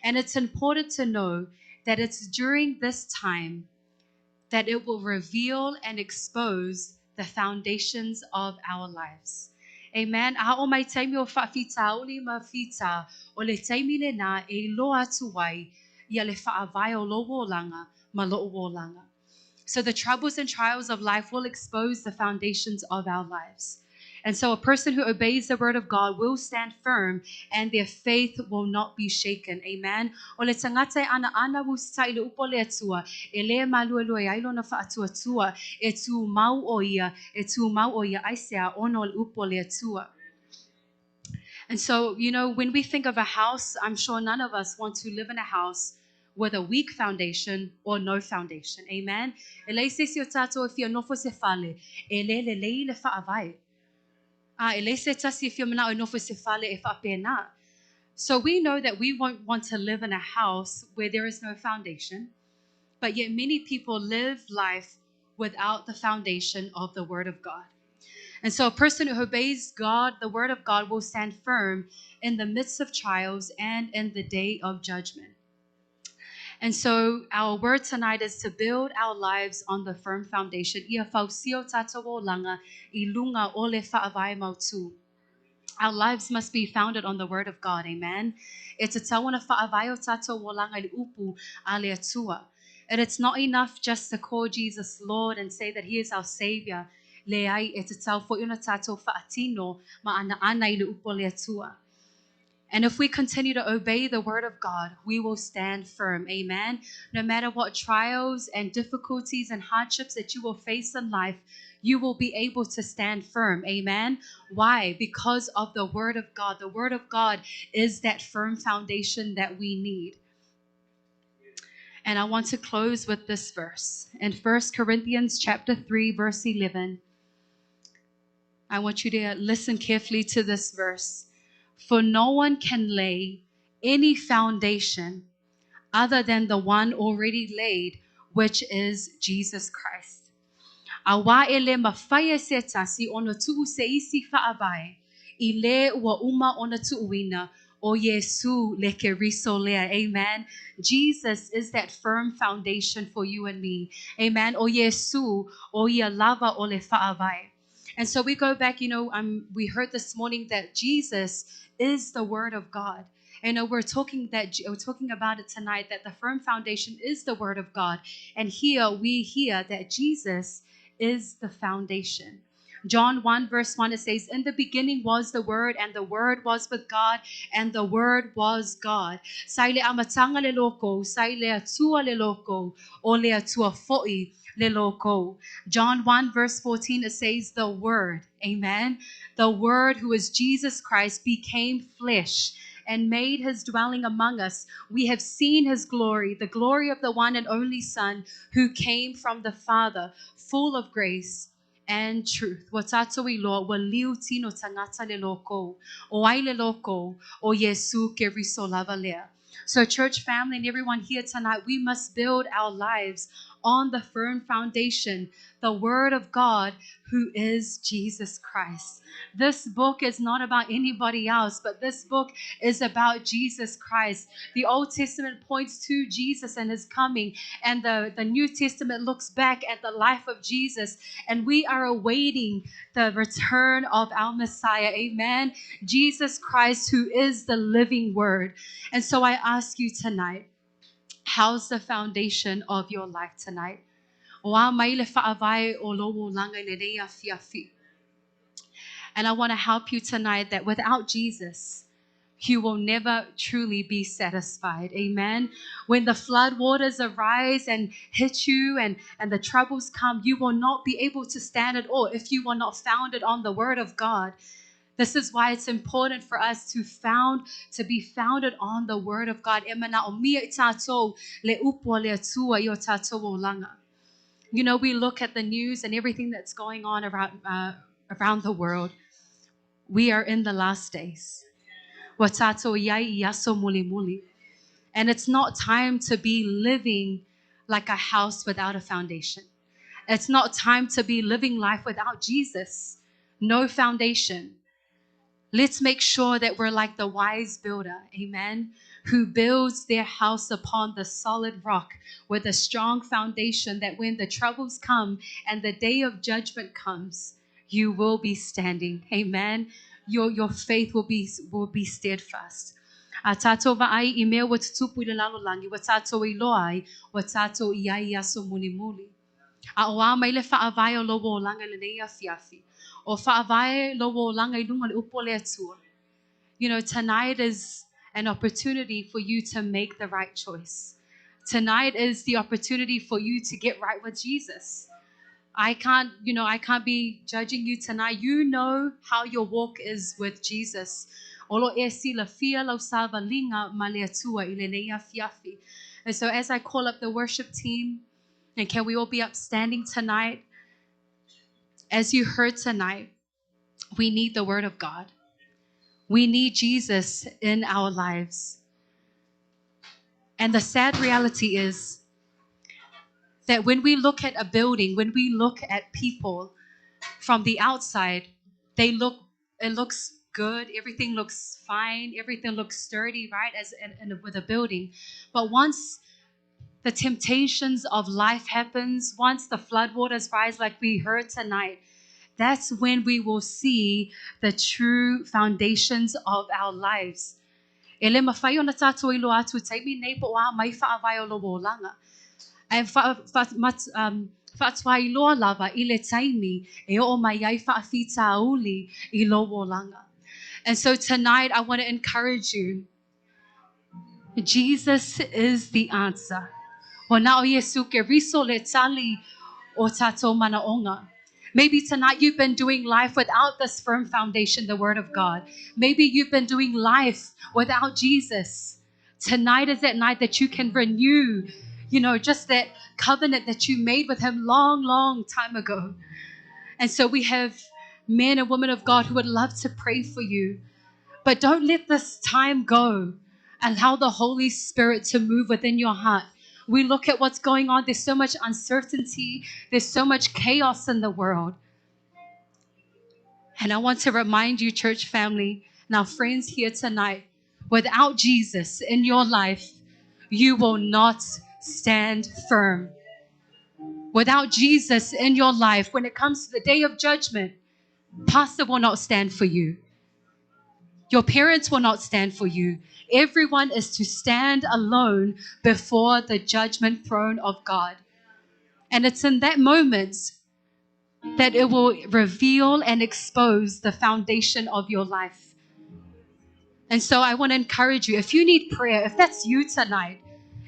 And it's important to know that it's during this time that it will reveal and expose the foundations of our lives. Amen. A o mai taimi o whaafita o li mawhita o le taimi le nā e loa atu wai ia le whaavai o lowo langa ma lowo langa. So the troubles and trials of life will expose the foundations of our lives. And so a person who obeys the word of God will stand firm and their faith will not be shaken. Amen. O le tangata ana wusta I le upo le atua, e le maluelua I ailo na whaatua tua, e tu mau o ia, aisea ono le upo le atua. And so, you know, when we think of a house, I'm sure none of us want to live in a house with a weak foundation or no foundation. Amen. E lei se si o tato e fia nofo se fale, e le whaavai. So we know that we won't want to live in a house where there is no foundation, but yet many people live life without the foundation of the word of God. And so a person who obeys God, the word of God, will stand firm in the midst of trials and in the day of judgment. And so our word tonight is to build our lives on the firm foundation. Our lives must be founded on the word of God. Amen. And it's not enough just to call Jesus Lord and say that he is our Savior. And if we continue to obey the word of God, we will stand firm. Amen. No matter what trials and difficulties and hardships that you will face in life, you will be able to stand firm. Amen. Why? Because of the Word of God. The Word of God is that firm foundation that we need. And I want to close with this verse. In 1 Corinthians chapter 3, verse 11. I want you to listen carefully to this verse. For no one can lay any foundation other than the one already laid, which is Jesus Christ. Awa ele mafaya seta si ono tuu se isi faabai. Ile wa uma ona tuuina. O Yesu leke risolea. Amen. Jesus is that firm foundation for you and me. Amen. O Yesu o ia lava ole faabai. And so we go back, we heard this morning that Jesus is the Word of God. We're talking about it tonight, that the firm foundation is the Word of God. And here we hear that Jesus is the foundation. John 1 verse 1, it says, in the beginning was the Word, and the Word was with God, and the Word was God. Saile amatanga le loko, saile atua le loko, ole atua foi le loko. John 1 verse 14, it says, the Word, amen, the Word, who is Jesus Christ, became flesh and made his dwelling among us. We have seen his glory, the glory of the one and only Son who came from the Father, full of grace and truth. Watato ilo wa liu tino tangata le loko, o ai le loko, o Yesu ke riso lava lea. So church family and everyone here tonight, we must build our lives on the firm foundation, the Word of God, who is Jesus Christ. This book is not about anybody else, but this book is about Jesus Christ. The Old Testament points to Jesus and his coming, and the New Testament looks back at the life of Jesus, and we are awaiting the return of our Messiah. Amen. Jesus Christ, who is the living Word. And so I ask you tonight, how's the foundation of your life tonight? And I want to help you tonight that without Jesus, you will never truly be satisfied. Amen. When the flood waters arise and hit you and the troubles come, you will not be able to stand at all if you are not founded on the Word of God. This is why it's important for us to be founded on the Word of God. We look at the news and everything that's going on around the world. We are in the last days. And it's not time to be living like a house without a foundation. It's not time to be living life without Jesus. No foundation. Let's make sure that we're like the wise builder, amen, who builds their house upon the solid rock with a strong foundation, that when the troubles come and the day of judgment comes, you will be standing, amen. Your faith will be steadfast. Atato vaai ime watutupu ile lalo langi, watato iloai, watato iai yaso muli muli. Aoa maile faavai o lobo langa le nei afiafi. O faavai lobo langa ilunga le upo le atua. Tonight is an opportunity for you to make the right choice. Tonight is the opportunity for you to get right with Jesus. I can't be judging you tonight. You know how your walk is with Jesus. And so as I call up the worship team, and can we all be upstanding tonight? As you heard tonight, we need the Word of God. We need Jesus in our lives. And the sad reality is that when we look at a building, when we look at people from the outside, it looks good, everything looks fine, everything looks sturdy, right, with a building. But once the temptations of life happens, once the floodwaters rise like we heard tonight, that's when we will see the true foundations of our lives. And so tonight I want to encourage you. Jesus is the answer. Maybe tonight you've been doing life without this firm foundation, the Word of God. Maybe you've been doing life without Jesus. Tonight is that night that you can renew, just that covenant that you made with Him long, long time ago. And so we have men and women of God who would love to pray for you. But don't let this time go. Allow the Holy Spirit to move within your heart. We look at what's going on. There's so much uncertainty. There's so much chaos in the world. And I want to remind you, church family, and our friends here tonight, without Jesus in your life, you will not stand firm. Without Jesus in your life, when it comes to the day of judgment, pastor will not stand for you. Your parents will not stand for you. Everyone is to stand alone before the judgment throne of God. And it's in that moment that it will reveal and expose the foundation of your life. And so I want to encourage you, if you need prayer, if that's you tonight,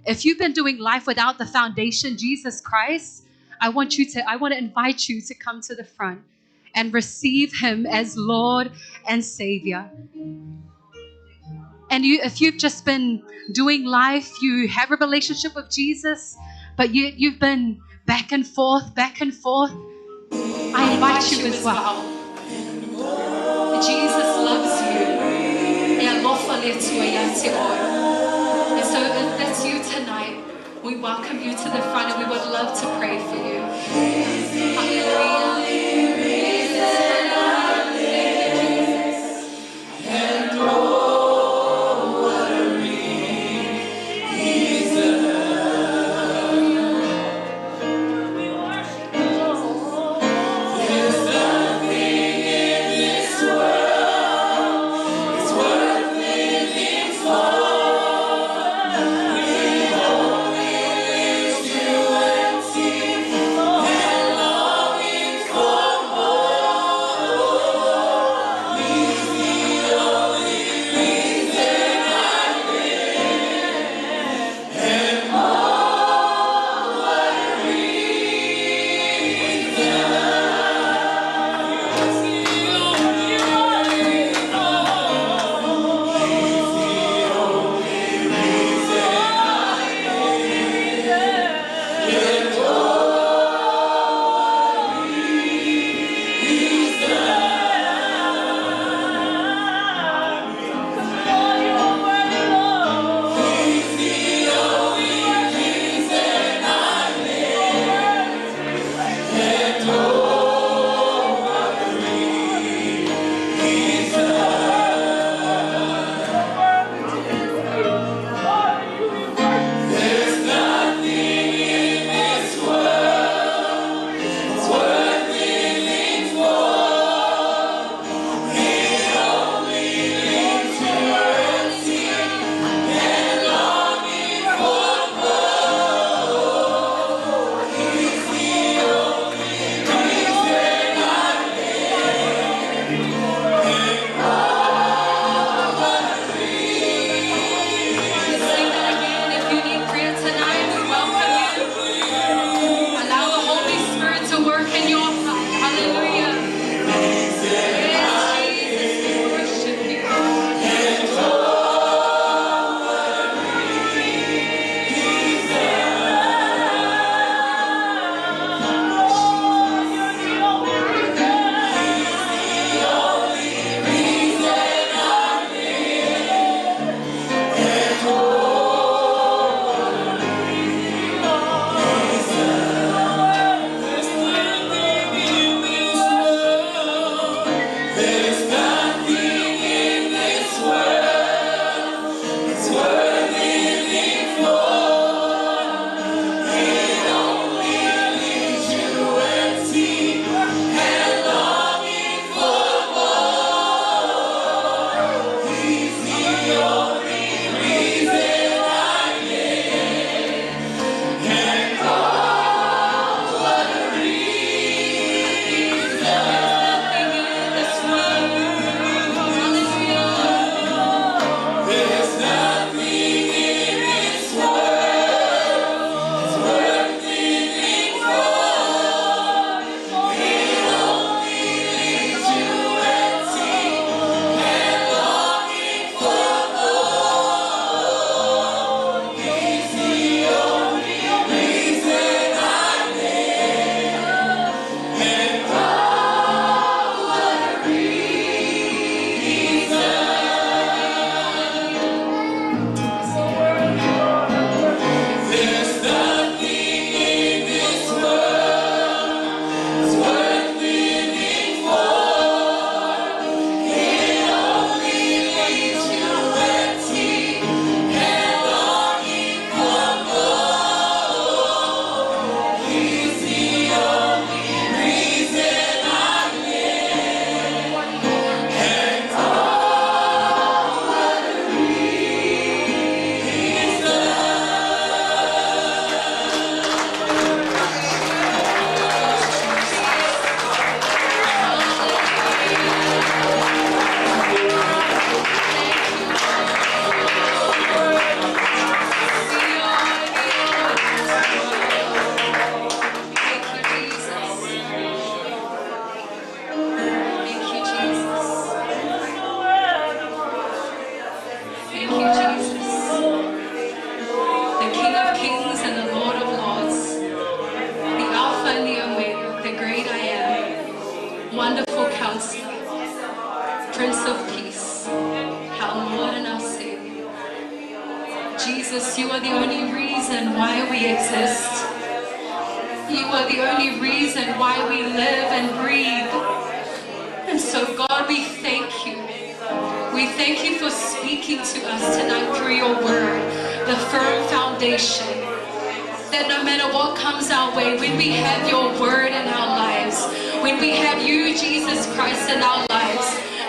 if you've been doing life without the foundation, Jesus Christ, I want to invite you to come to the front and receive Him as Lord and Savior. And if you've just been doing life, you have a relationship with Jesus, but you've been back and forth, I invite you as well. Jesus loves you. And so if that's you tonight, we welcome you to the front and we would love to pray for you. Hallelujah. For Jesus, you are the only reason why we exist. You are the only reason why we live and breathe. And so, God, we thank you. We thank you for speaking to us tonight through your word, the firm foundation. That no matter what comes our way, when we have your word in our lives, when we have you, Jesus Christ, in our lives,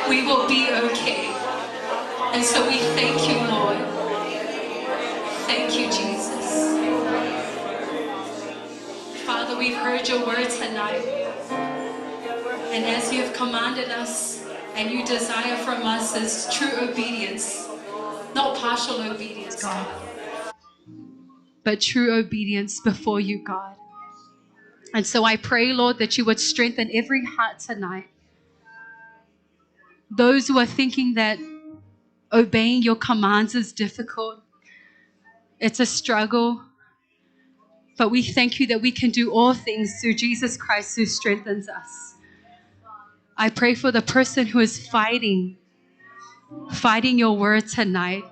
we will be okay. And so we thank you, Lord. Thank you, Jesus. Father, we've heard your word tonight. And as you have commanded us and you desire from us is true obedience, not partial obedience, God, but true obedience before you, God. And so I pray, Lord, that you would strengthen every heart tonight. Those who are thinking that obeying your commands is difficult, it's a struggle, but we thank you that we can do all things through Jesus Christ who strengthens us. I pray for the person who is fighting your word tonight.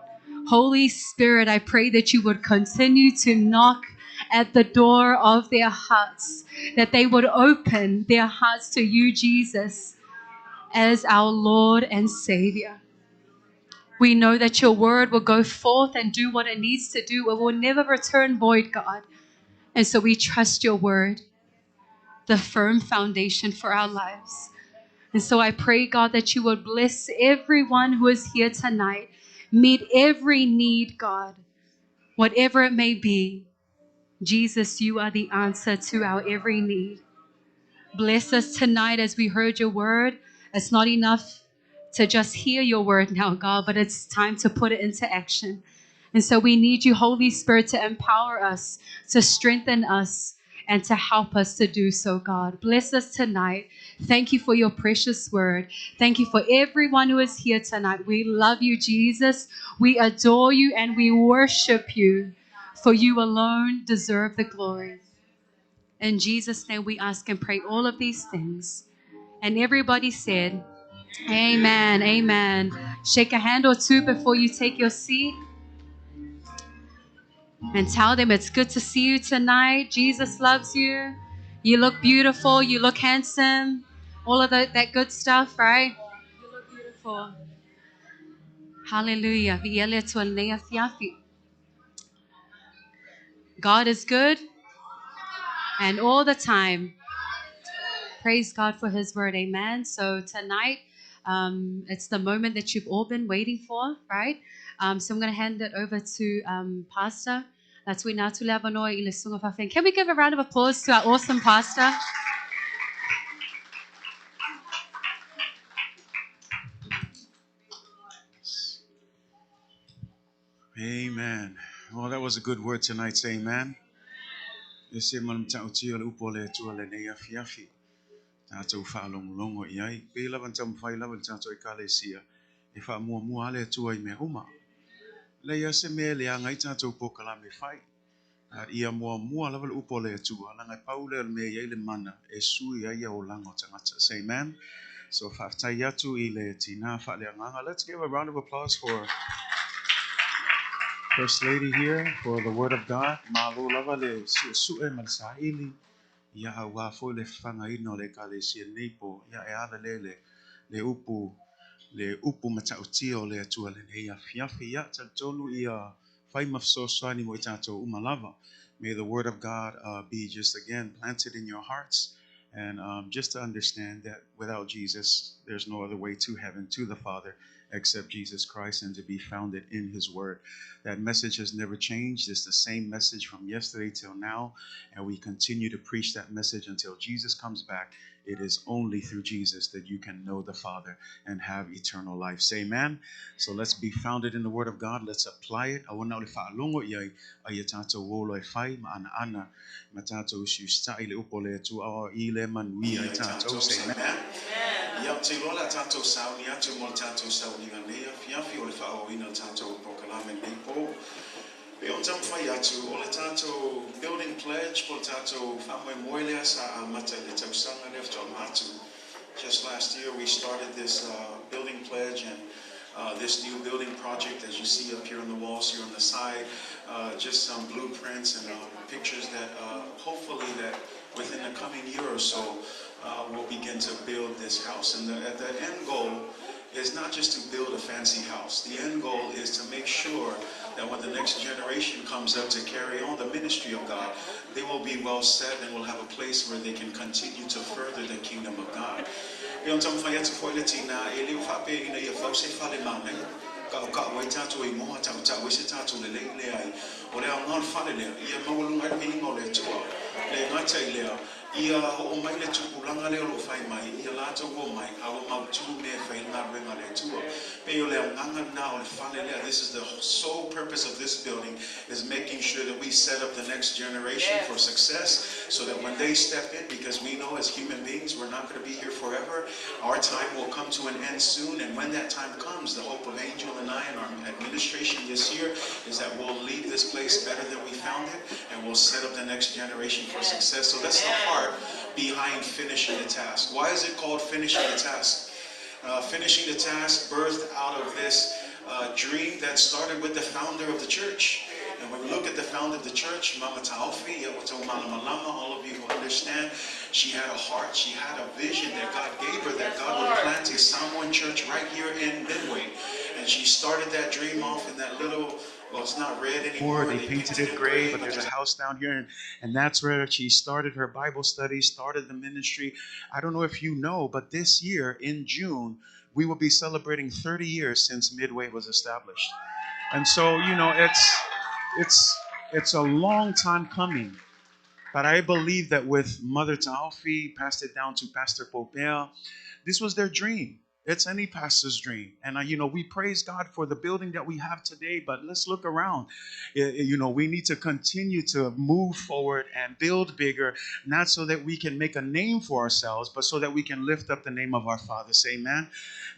Holy Spirit, I pray that you would continue to knock at the door of their hearts, that they would open their hearts to you, Jesus, as our Lord and Savior. We know that your word will go forth and do what it needs to do. It will never return void, God. And so we trust your word, the firm foundation for our lives. And so I pray, God, that you would bless everyone who is here tonight. Meet every need, God, whatever it may be. Jesus, you are the answer to our every need. Bless us tonight as we heard your word. It's not enough to just hear your word now, God, but it's time to put it into action. And so we need you, Holy Spirit, to empower us, to strengthen us, and to help us to do so, God. Bless us tonight. Thank you for your precious word. Thank you for everyone who is here tonight. We love you, Jesus. We adore you and we worship you, for you alone deserve the glory. In Jesus' name we ask and pray all of these things. And everybody said, amen, amen. Shake a hand or two before you take your seat. And tell them it's good to see you tonight. Jesus loves you. You look beautiful. You look handsome. All of that good stuff, right? You look beautiful. Hallelujah. God is good. And all the time. Praise God for his word. Amen. So tonight, it's the moment that you've all been waiting for, right? So I'm going to hand it over to Pastor. Can we give a round of applause to our awesome pastor? Amen. Well, that was a good word tonight. Say amen. Ia mua mua level upole tu alanga paule me yele mana esu ya ya olango tangata. Say amen. So fatayatu ile tina faleanga. Let's give a round of applause for First Lady here for the Word of God. Malu lava le su e malsaili ya awa fo le fanga ino le kale si nepo ya e ala le upu matautio le atua le ia fiafi ya tonu ia fai mafsosani mo itato umalava. May the word of God be just again planted in your hearts, and just to understand that without Jesus, there's no other way to heaven, to the Father, except Jesus Christ, and to be founded in his word. That message has never changed. It's the same message from yesterday till now, and we continue to preach that message until Jesus comes back. It is only through Jesus that you can know the Father and have eternal life. Say amen. So let's be founded in the Word of God. Let's apply it. I want to whaalongo iai ayatato wolo e whai ma ana matato usiustai le upole tu awa I le manui ayatato. Say amen. Ia te lola tato sauni atu mo tato sauni ganea fiafi o le whaoina tato prokalame nepo. Beon tamfai atu o le tato building pledge po tato whamwe moelea sa mata le tausanga lefto matu. Just last year we started this building pledge, and this new building project, as you see up here on the walls here on the side, just some blueprints and pictures that hopefully that within the coming year or so, we'll begin to build this house. And the end goal is not just to build a fancy house. The end goal is to make sure that when the next generation comes up to carry on the ministry of God, they will be well set and will have a place where they can continue to further the kingdom of God. Ia o mai le tupulanga le o fai mai ia lato go mai awa mautu me fai na renga le tua pe o le nganga na o le fale le. This is the sole purpose of this building, is making sure that we set up the next generation for success, so that when they step in, because we know as human beings we're not going to be here forever, our time will come to an end soon, and when that time comes, the hope of Angel and I and our administration this year is that we'll leave this place better than we found it, and we'll set up the next generation for success. So that's the heart behind finishing the task. Why is it called finishing the task? Finishing the task birthed out of this dream that started with the founder of the church. And when we look at the founder of the church, Mama Taufi, all of you who understand, she had a heart, she had a vision that God gave her, that God would plant a Psalm 1 church right here in Midway. And she started that dream off in that little, well, it's not red anymore. They painted it gray, but there's a house down here, and that's where she started her Bible study, started the ministry. I don't know if you know, but this year in June, we will be celebrating 30 years since Midway was established. And so, you know, it's a long time coming. But I believe that with Mother Taufi, passed it down to Pastor Popea, this was their dream. It's any pastor's dream. And, you know, we praise God for the building that we have today, but let's look around. You know, we need to continue to move forward and build bigger, not so that we can make a name for ourselves, but so that we can lift up the name of our Father. Say amen.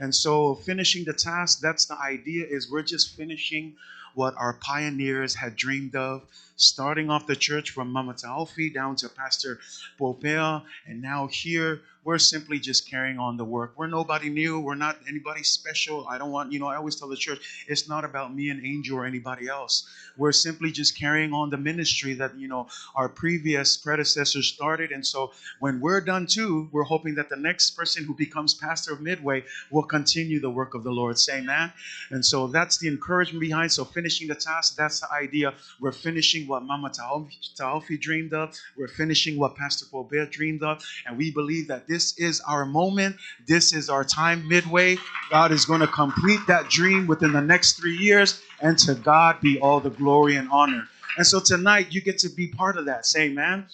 And so finishing the task, that's the idea, is we're just finishing what our pioneers had dreamed of, starting off the church from Mama Taufi down to Pastor Popea, and now here we're simply just carrying on the work. We're nobody new. We're not anybody special. I don't want, you know, I always tell the church, it's not about me and Angel or anybody else. We're simply just carrying on the ministry that, you know, our previous predecessors started. And so when we're done too, we're hoping that the next person who becomes pastor of Midway will continue the work of the Lord. Say amen. And so that's the encouragement behind. So finishing the task, that's the idea. We're finishing what Mama Taufi dreamed of. We're finishing what Pastor Popea dreamed of. And we believe that this is our moment. This is our time, Midway. God is going to complete that dream within the next 3 years. And to God be all the glory and honor. And so tonight you get to be part of that. Say amen.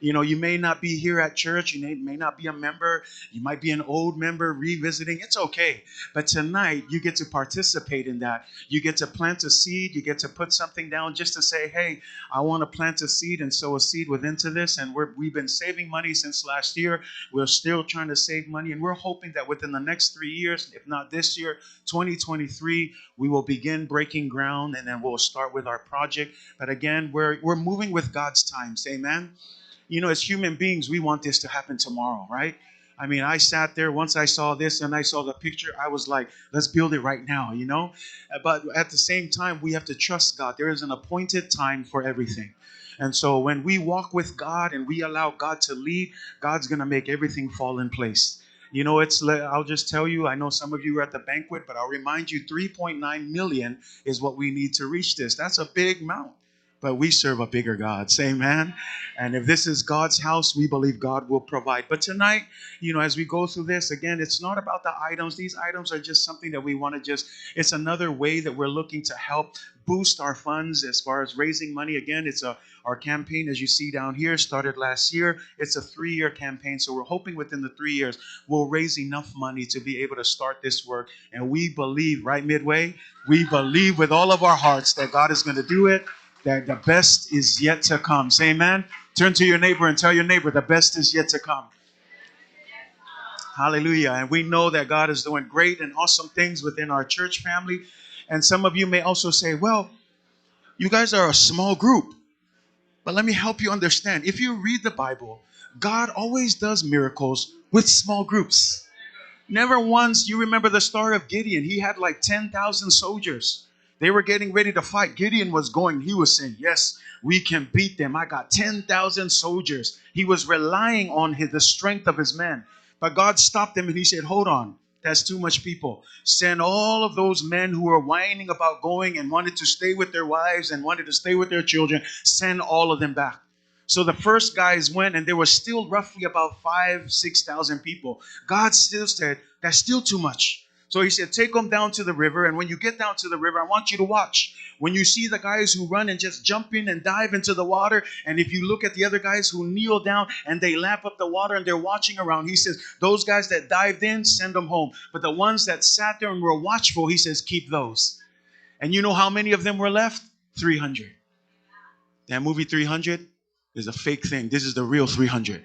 You know, you may not be here at church. You may not be a member. You might be an old member revisiting. It's okay. But tonight, you get to participate in that. You get to plant a seed. You get to put something down just to say, hey, I want to plant a seed and sow a seed into this. And we've been saving money since last year. We're still trying to save money. And we're hoping that within the next 3 years, if not this year, 2023, we will begin breaking ground. And then we'll start with our project. But again, we're moving with God's time. Say amen. You know, as human beings, we want this to happen tomorrow, right? I mean, I sat there once I saw this and I saw the picture. I was like, let's build it right now, you know? But at the same time, we have to trust God. There is an appointed time for everything. And so when we walk with God and we allow God to lead, God's going to make everything fall in place. You know, I'll just tell you, I know some of you were at the banquet, but I'll remind you, 3.9 million is what we need to reach this. That's a big amount. But we serve a bigger God. Say amen. And if this is God's house, we believe God will provide. But tonight, you know, as we go through this, again, it's not about the items. These items are just something that we want to it's another way that we're looking to help boost our funds as far as raising money. Again, our campaign, as you see down here, started last year. It's a 3-year campaign. So we're hoping within the 3 years, we'll raise enough money to be able to start this work. And we believe, right, Midway? We believe with all of our hearts that God is going to do it. That the best is yet to come. Say amen. Turn to your neighbor and tell your neighbor the best is yet to come. Hallelujah. And we know that God is doing great and awesome things within our church family. And some of you may also say, well, you guys are a small group. But let me help you understand. If you read the Bible, God always does miracles with small groups. Never once. You remember the story of Gideon. He had like 10,000 soldiers. They were getting ready to fight. Gideon was going. He was saying, yes, we can beat them. I got 10,000 soldiers. He was relying on the strength of his men. But God stopped him and he said, hold on. That's too much people. Send all of those men who are whining about going and wanted to stay with their wives and wanted to stay with their children. Send all of them back. So the first guys went, and there was still roughly about 5,000-6,000 people. God still said, that's still too much. So he said, take them down to the river. And when you get down to the river, I want you to watch. When you see the guys who run and just jump in and dive into the water, and if you look at the other guys who kneel down and they lap up the water and they're watching around, he says, those guys that dived in, send them home. But the ones that sat there and were watchful, he says, keep those. And you know how many of them were left? 300. That movie 300 is a fake thing. This is the real 300.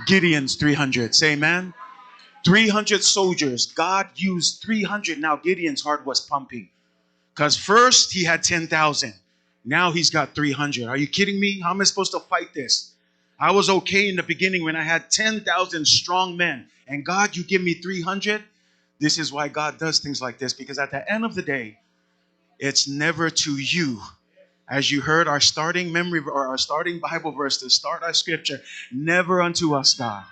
Gideon's 300. Say amen. 300 soldiers. God used 300. Now Gideon's heart was pumping. Because first he had 10,000. Now he's got 300. Are you kidding me? How am I supposed to fight this? I was okay in the beginning when I had 10,000 strong men. And God, you give me 300? This is why God does things like this. Because at the end of the day, it's never to you. As you heard our starting memory or our starting Bible verse to start our scripture, never unto us, God.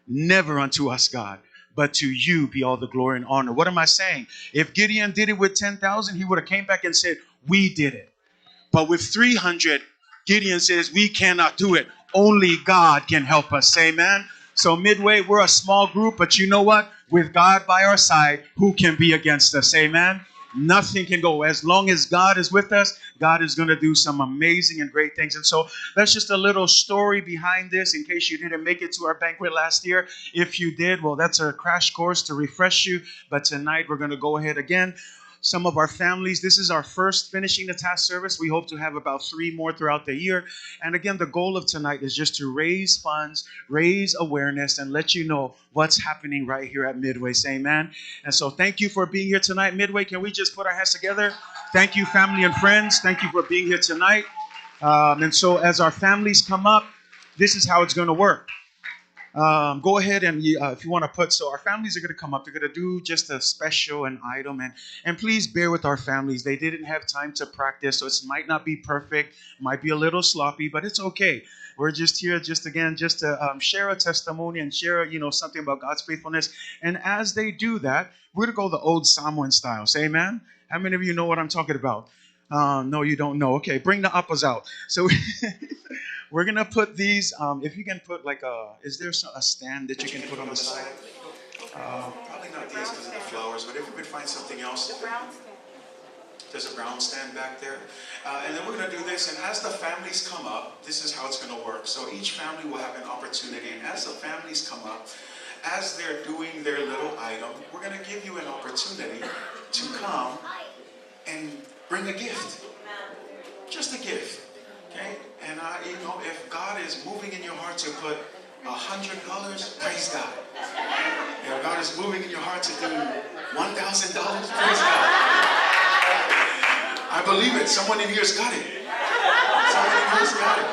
Never unto us, God. But to you be all the glory and honor. What am I saying? If Gideon did it with 10,000, he would have came back and said, we did it. But with 300, Gideon says, we cannot do it. Only God can help us. Say amen. So Midway, we're a small group, but you know what? With God by our side, who can be against us? Amen. Nothing can go. As long as God is with us, God is going to do some amazing and great things. And so that's just a little story behind this in case you didn't make it to our banquet last year. If you did, well, that's a crash course to refresh you. But tonight we're going to go ahead again. Some of our families, this is our first finishing the task service. We hope to have about 3 more throughout the year. And again, the goal of tonight is just to raise funds, raise awareness, and let you know what's happening right here at Midway. Say amen. And so thank you for being here tonight. Midway, can we just put our hands together? Thank you, family and friends. Thank you for being here tonight. And so as our families come up, this is how it's going to work. Go ahead and if you want to put, so our families are going to come up. They're going to do just a special, an item. And please bear with our families. They didn't have time to practice, so it might not be perfect, might be a little sloppy, but it's okay. We're just here just to share a testimony and share, something about God's faithfulness. And as they do that, we're going to go the old Samoan style. Say amen. How many of you know what I'm talking about? No, you don't know. Okay, bring the uppas out. So we're going to put these, if you can put is there a stand that you can put on the side? Probably not these because of the flowers, but if you could find something else. There's a brown stand back there. And then we're going to do this, and as the families come up, this is how it's going to work. So each family will have an opportunity, and as the families come up, as they're doing their little item, we're going to give you an opportunity to come and bring a gift. Just a gift. Okay? And if God is moving in your heart to put $100, praise God. If God is moving in your heart to do $1,000, praise God. I believe it. Someone in here's got it. Someone in here's got it.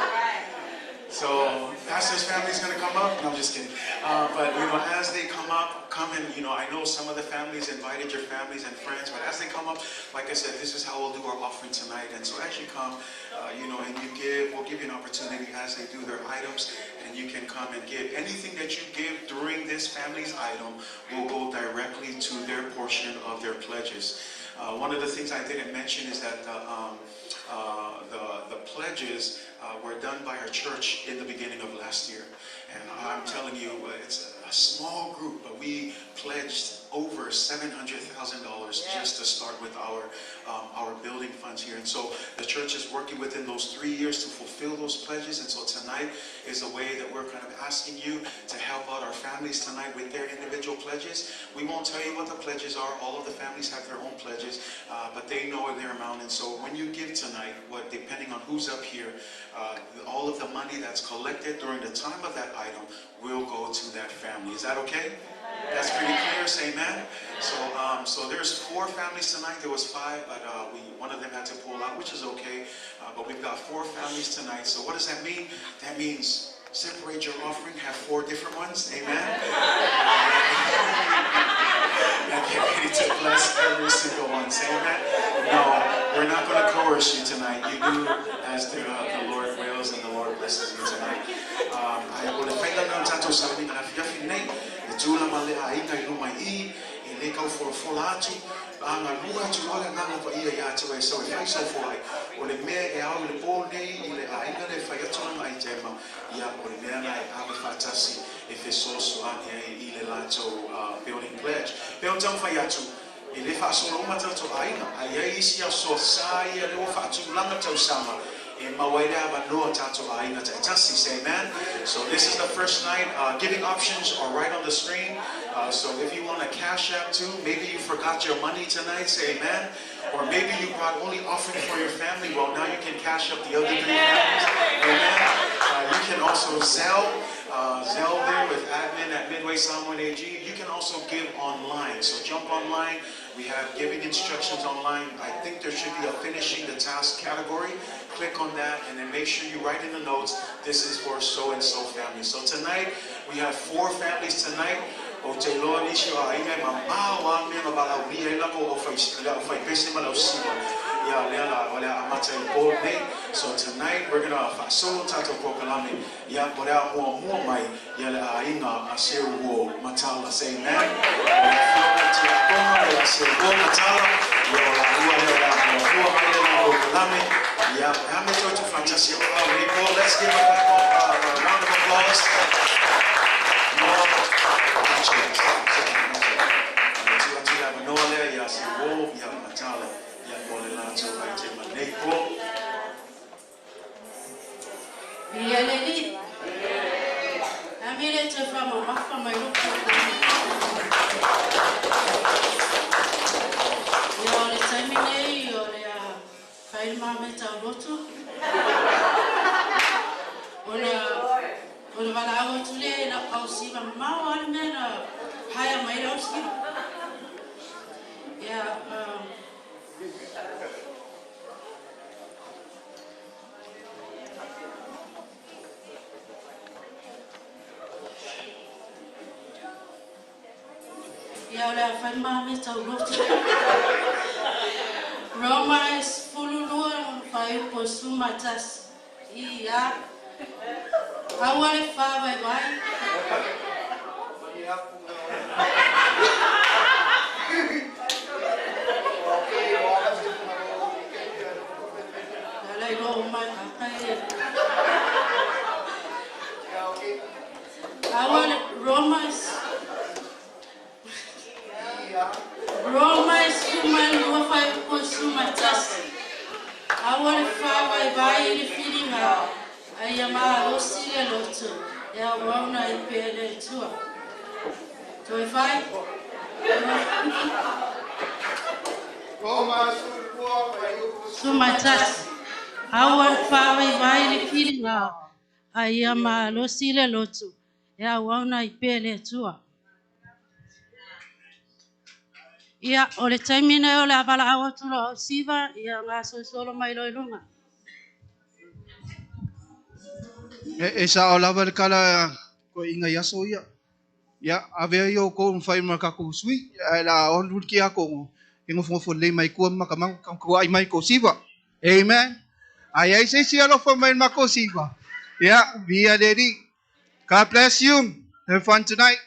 So pastor's family's going to come up. No, I'm just kidding. But as they come up, I know some of the families invited your families and friends, but as they come up, like I said, this is how we'll do our offering tonight. And so as you come, and you give, we'll give you an opportunity as they do their items, and you can come and give. Anything that you give during this family's item will go directly to their portion of their pledges. One of the things I didn't mention is that the pledges were done by our church in the beginning of last year. And I'm telling you, it's a small group, but we pledged over $700,000 just to start with our building funds here. And so the church is working within those 3 years to fulfill those pledges. And so tonight is a way that we're kind of asking you to help out our families tonight with their individual pledges. We won't tell you what the pledges are. All of the families have their own pledges, but they know their amount. And so when you give tonight, depending on who's up here, all of the money that's collected during the time of that item will go to that family. Is that okay? That's pretty clear. Say amen. So there's 4 families tonight. There was 5, but one of them had to pull out, which is okay. But we've got 4 families tonight. So what does that mean? That means separate your offering, have 4 different ones. Amen. And get ready to bless every single one. Say amen. No, we're not going to coerce you tonight. You do as the Lord wills and the Lord blesses you tonight. I will defend them tato sa amin na fiafinay. Itula male ainga ilumai I ileka for folatu. Anga lua tu ole nanga pa ia ya tu e so e fai so foi. Ole me e au le pole ile ainga le fai atu mai tema. Ia ole me na e ave fatasi e fe so so ane ile lato building pledge. Peo tau fai atu. Ele fa solo uma tau ainga. Ai isi a so sai e le fa atu langa tau sama. In Mawaida Manoa Tato Aina Taitasi, say amen. So this is the first night. Giving options are right on the screen. So if you want to cash out too, maybe you forgot your money tonight, say amen. Or maybe you brought only offering for your family. Well, now you can cash up the other 3 families. Amen. You can also Zelle there with admin at Midway Samoan AG. You can also give online. So jump online. We have giving instructions online. I think there should be a finishing the task category. Click on that and then make sure you write in the notes, this is for so and so family. So tonight, we have 4 families tonight. So tonight we're gonna solo tato proclame ya pora mo mai ya la inga aseru matala say amen. Yeah, how many church fantasy? Let's give a round of applause. Roma is fululu fai posu matas. Iya. Awal fa bye bye. Dalai Roma kai. Awal Roma is human fai posu matas. Awal fa bye bye ni feeling ayama osile lotu ya wana ipele tua. Toi fai? Sumatas. Awal fa bye bye ni feeling ayama osile lotu ya wana ipele tua. Ya ole taimina ole abala awatu lo siva ya ngaso solo mai loilunga. Sa olava le kala ko inga yaso ia. Ya ave yo ko mfai makaku sui la onul ki ako ingo fo le mai ko makamang ko ai mai ko siva. Amen. Ai say si alo for mai mako siva. Yeah, be a daddy. God bless you. Have fun tonight.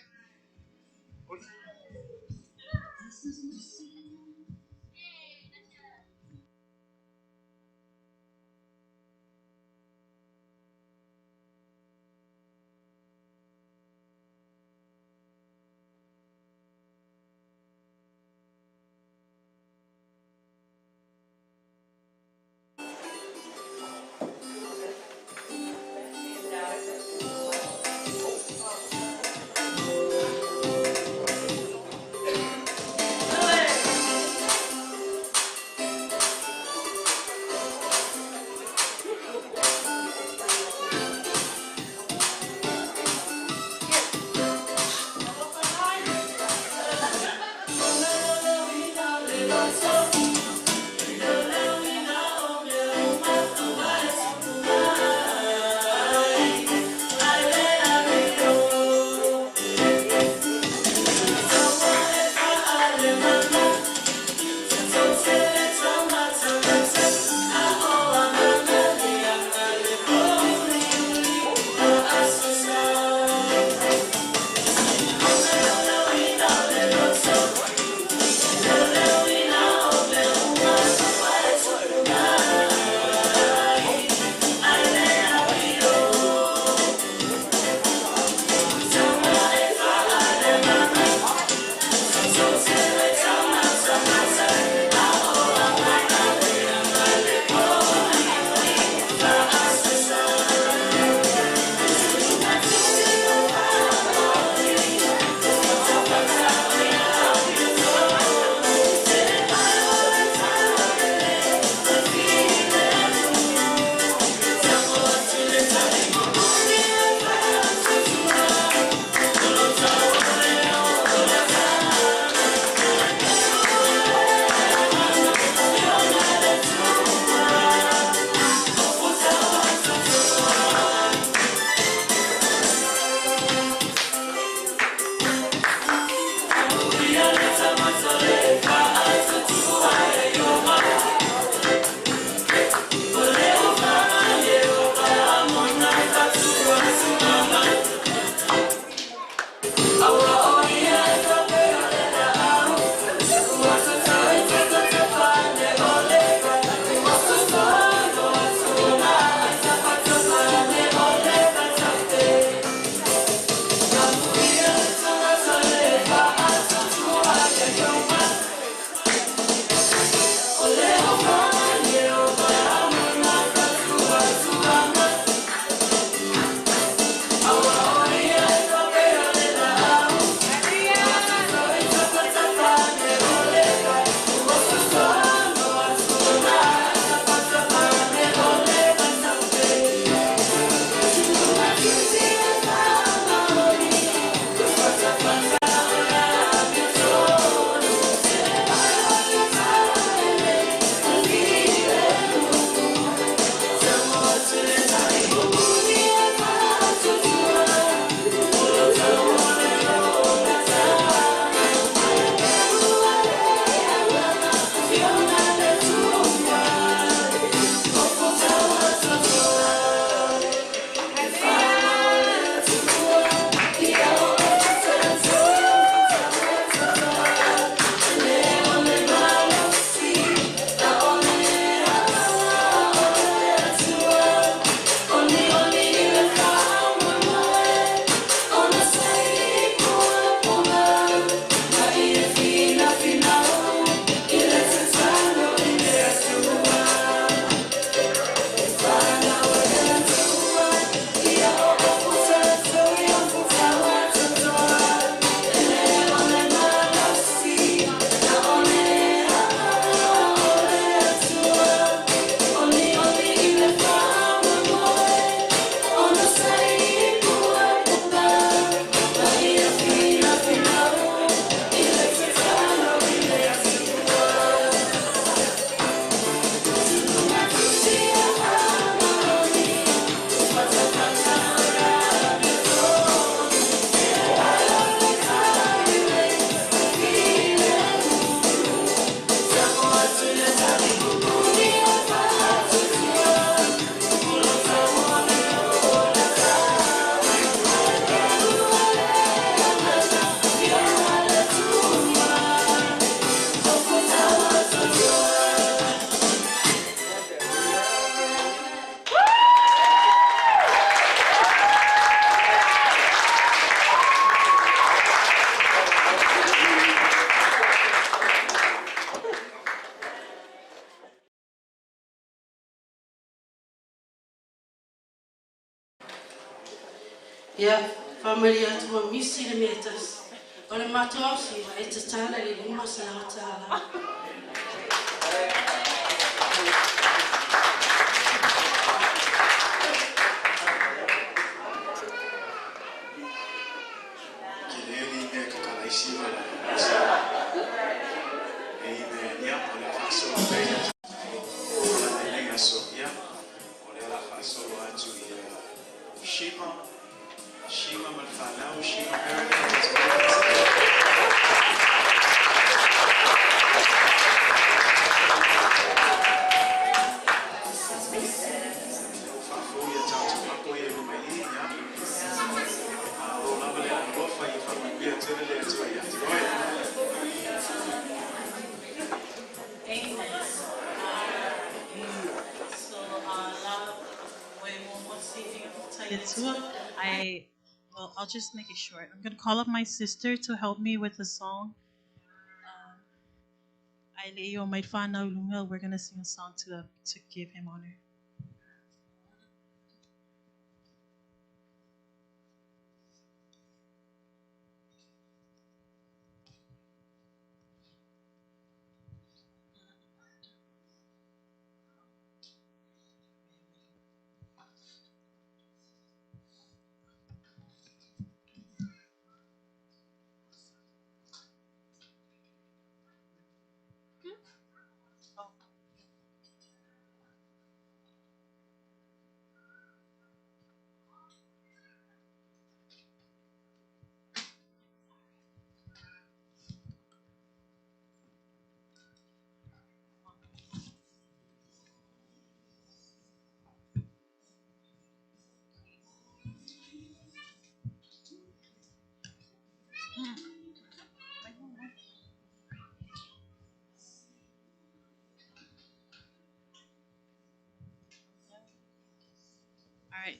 Ia, family atua misi le metas. O le matua si wa e te tala le lima sa o tala. Amen. Yeah, on the castle. Shima Malfanao, Shima I'll just make it short. I'm going to call up my sister to help me with the song. We're going to sing a song to give him honor.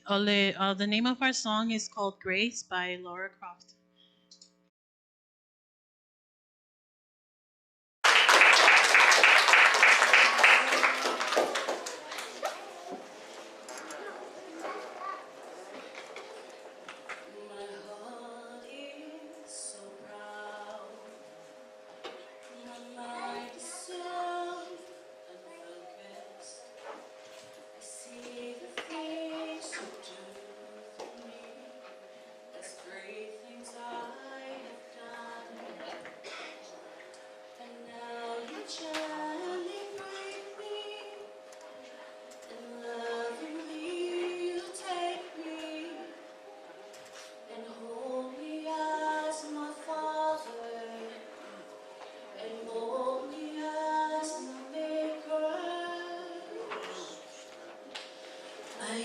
All right, the name of our song is called Grace by Laura Croft.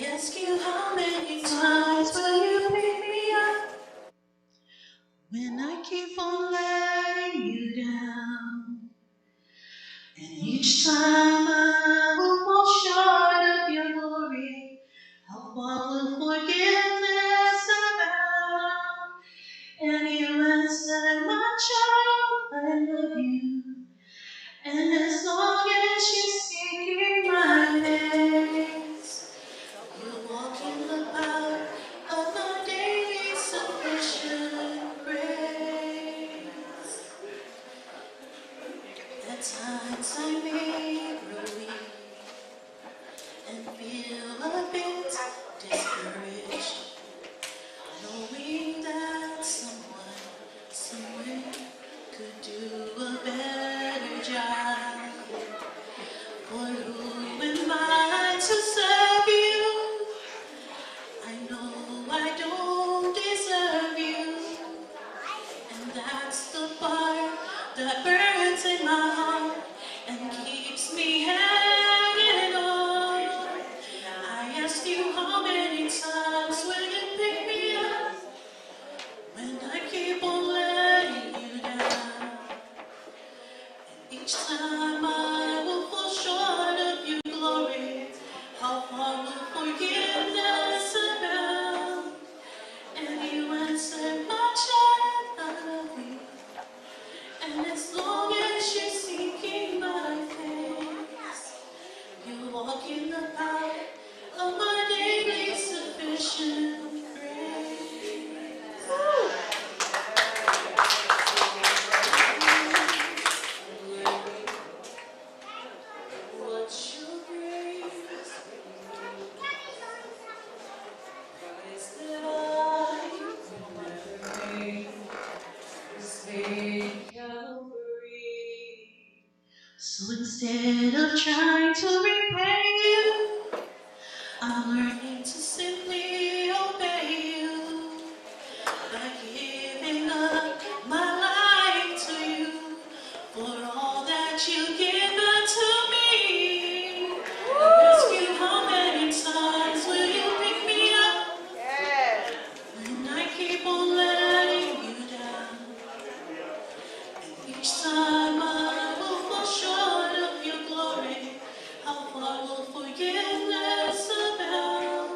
Ask you how many times will you pick me up when I keep on letting you down? And each time I will fall short of your glory, how far will forgiveness abound? And you answer, my child, I love you. And as long as you're seeking my face, you walk in the power of the daily sufficient grace. At times I may grow weak and feel a bit discouraged, knowing that someone, somewhere could do a better job. For who am I to serve you? I know I don't deserve you, and that's the part that burns in my heart and keeps me hanging on. I asked you how many times will you pick me up when I keep on letting you down? And each time I will fall short of your glory, how far will forgiveness abound? And you answer, my child, I love you. And as long as you're seeking my face, you walk in the power of my daily sufficient grace. not trying to repay you. I'm learning to simply obey you by giving up my life to you for all that you've given to me. I ask you, how many times will you pick me up when I keep on letting you down? And each time I will fall short of your glory, how far will forgiveness abound?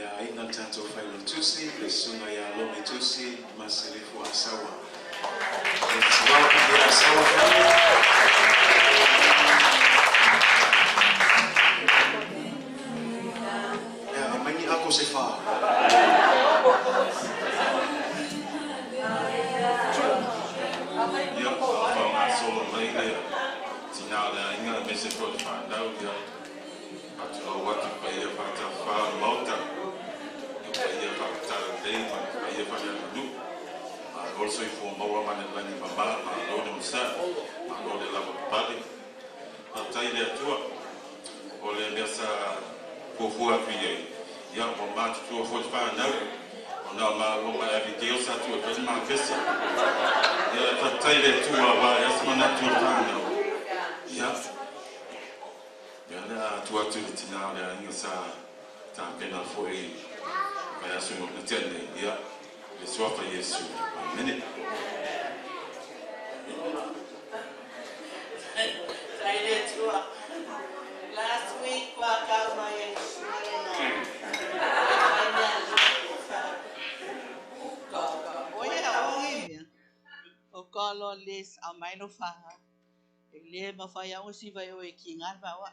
le aina tātou whai le tusi, le sunga ia lo me tusi, ma se le fu asawa. E tsiau ki le asawa kani. E maini ako se wha. Ia, whao ngā solo mai lea. Tina lea inga me se koi whanau ia. Atu au watu pai ia whata whaa mauta. Pai ia whata leima, pai ia whata nu. Also i fo maua mane lani mama, ma lone msa, ma lone lava pali. Ma tai lea tua. O lea mea sa kofua kuiei. Ia, o matu tua fo te whanau. O nā ma loma e video sa tua kani ma kesa. Ia, ta tai lea tua wa, ia sa mana tua whanau. Ia. Ia lea tua tu tina lea inga sa ta pena fo e. Kaya sungo na tene, ia. Le swafa Yesu. Amen. Last week, wakama Yesu. Okolo les amaino faha. Ele mafaya usiva yo ekingan bawa.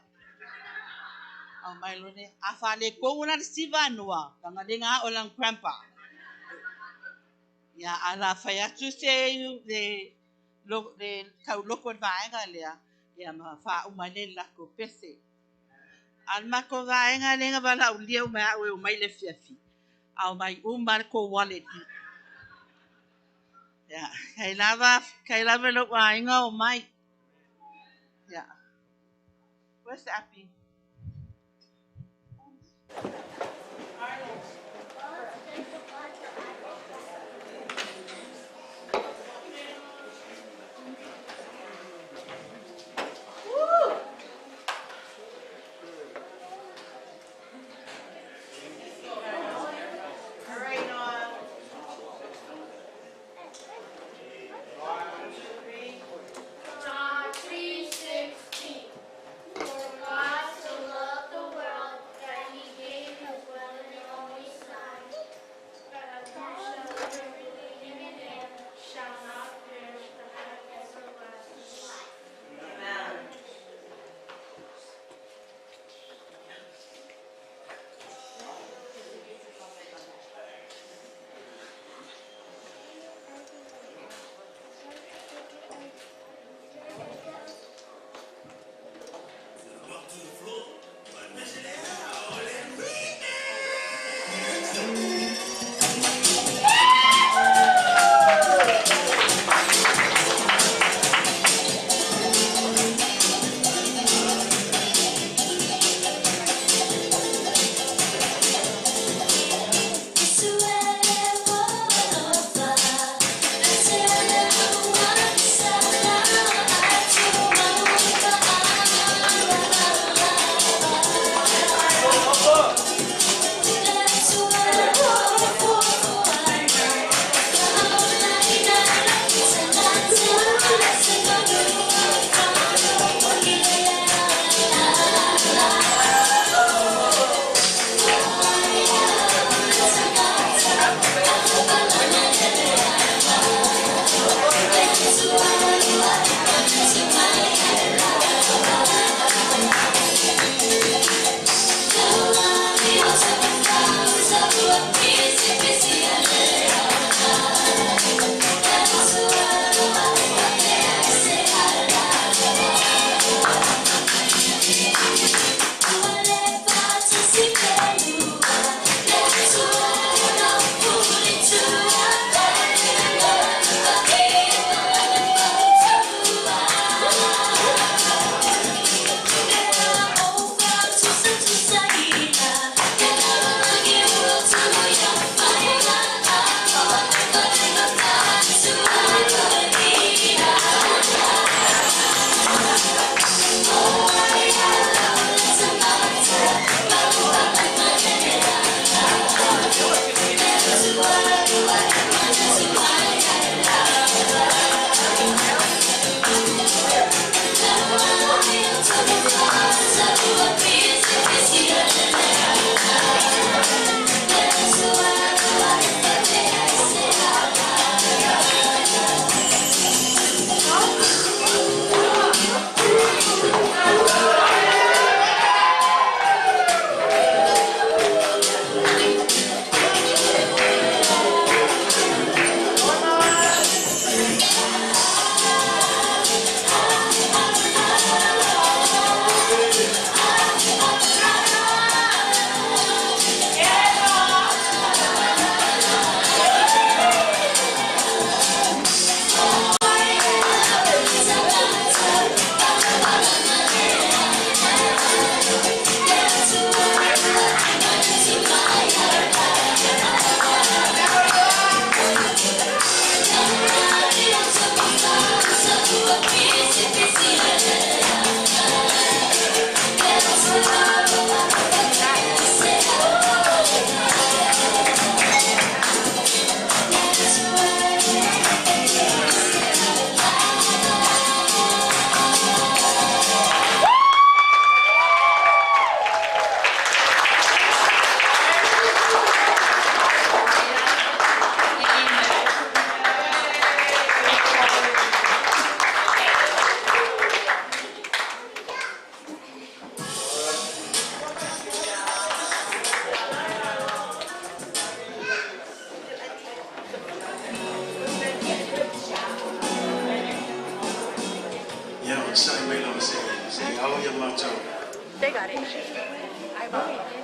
Amailo ne afale konguna sivanua. Tangadenga olang crampa. Ya ala faya tu se de kau loko vaenga lea. Ya ma fa umane la ko pese. Alma ko vaenga lenga bala ulia uma o mai le fiafi. Au mai umar ko wallet. Ya, kai lava lo vaenga o mai. Ya. Where's the appy? John 3:16. For God so loved the world that he gave his one and only Son, that whosoever believeth in him shall not perish but have everlasting life. Amen.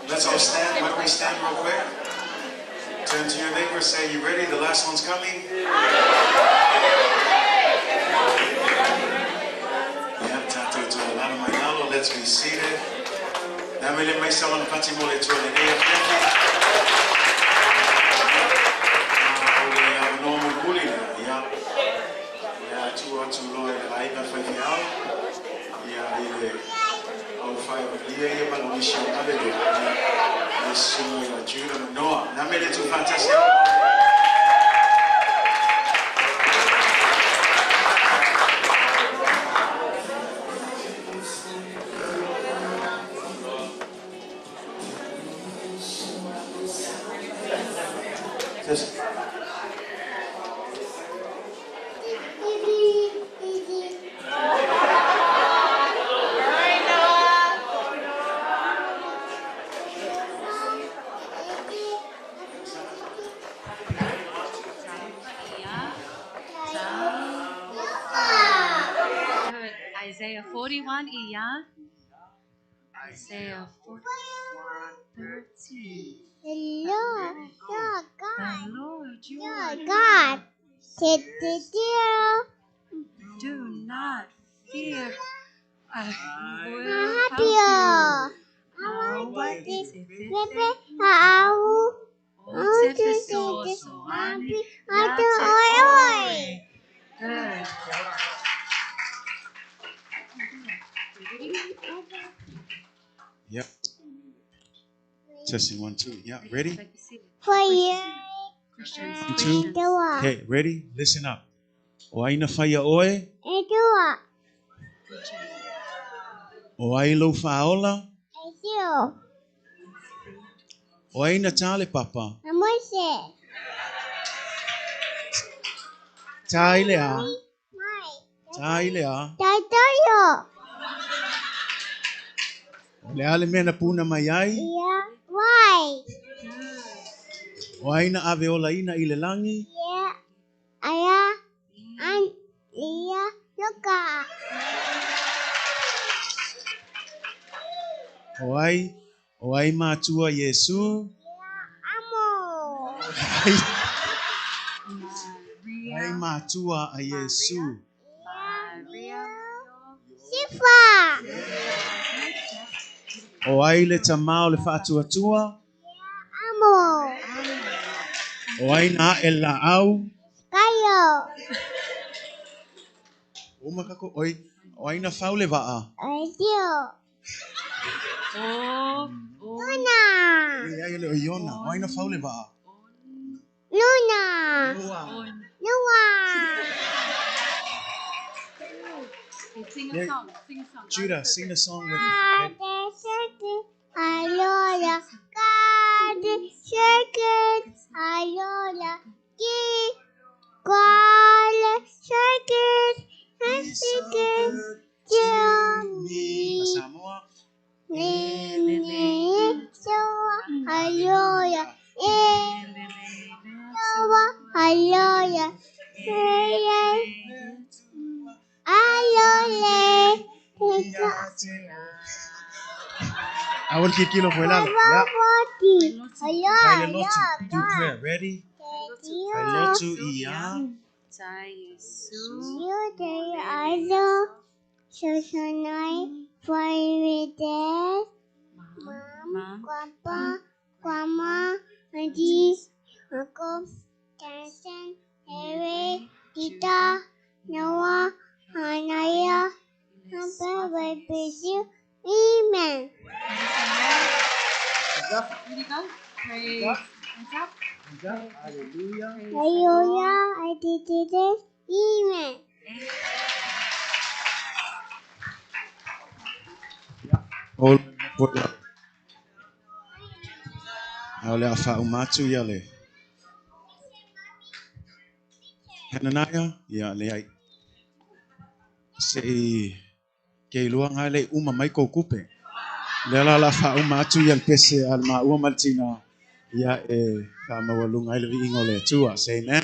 Let's all stand. Why don't we stand real quick? Turn to your neighbor, say, you ready? The last one's coming. Yeah, tato to alana mainalo. Let's be seated. Namele may sawan pati mo le tuwa le nea fiaki. Normal bullying, yeah. Yeah, tu loe aiba faifiao. Yeah, ile au fai dia ia maluisho nalele. Yesu ya Judah Noah. Namele tu fantastic. Isaiah 41, iya. Isaiah 41:13. Hello, The God. Lord your Your God. God. Do not fear. I will Help help you. you. Good. Yep. Testing 1, 2. Yeah, ready? For you. Christians. 2. Okay, ready? Listen up. O aina faya oe, o ai lo faola, o aina tale papa. Tai lea, tai lea. Le ale mena puna mai ai, o aina ave ola ina i le langi, o ai matua Yesu, ai matua a Yesu. O ai le tamao le fa'atuatua, o ai na e la au, o makako, o ai na fau le va'a. Ia ia le o Iona, o ai na fau le va'a. Sing a Yeah. song. Sing a song. Judah, sing the song with Samoa. I will kick you fuera. Yeah. Kailelotu, do prayer. Ready? Kailotu iya. Amen. Ready to go? Praise. Hands up. Hallelujah. Hallelujah. I did this. Amen. Hold put up. Ole afa umatu yale. Hananiah, ya le ai. Se ke luang ale uma mai ko kupe. Le la fa umatu yal pese al ma uma maltina. Ya fa mawalung ai le ingole tua. Say amen.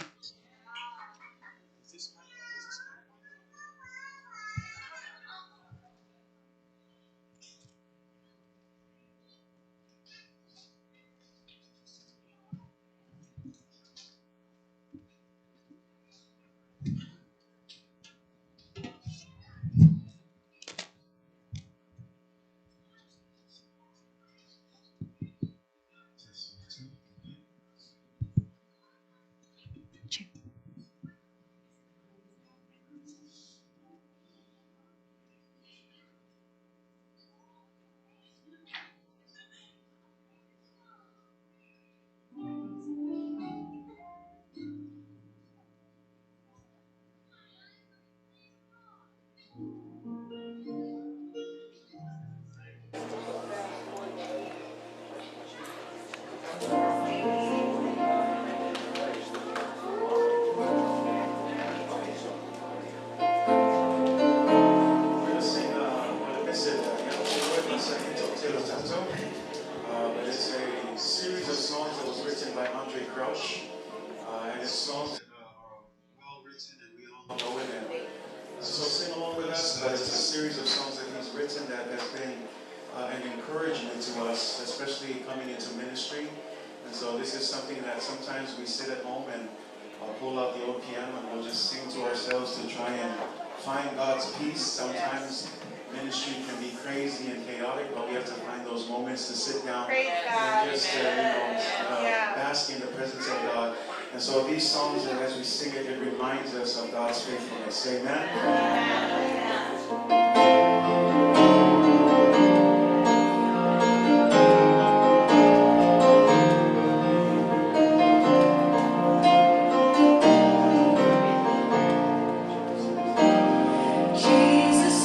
Andre Crouch. And it's songs that are well written and we all know it. And so sing along with us. It's a series of songs that he's written that has been an encouragement to us, especially coming into ministry. And so this is something that sometimes we sit at home and pull out the old piano and we'll just sing to ourselves to try and find God's peace. Sometimes ministry can be crazy and chaotic, but we have to find those moments to sit down and just bask in the presence of God. And so these songs, and as we sing it, it reminds us of God's faithfulness. Amen. Jesus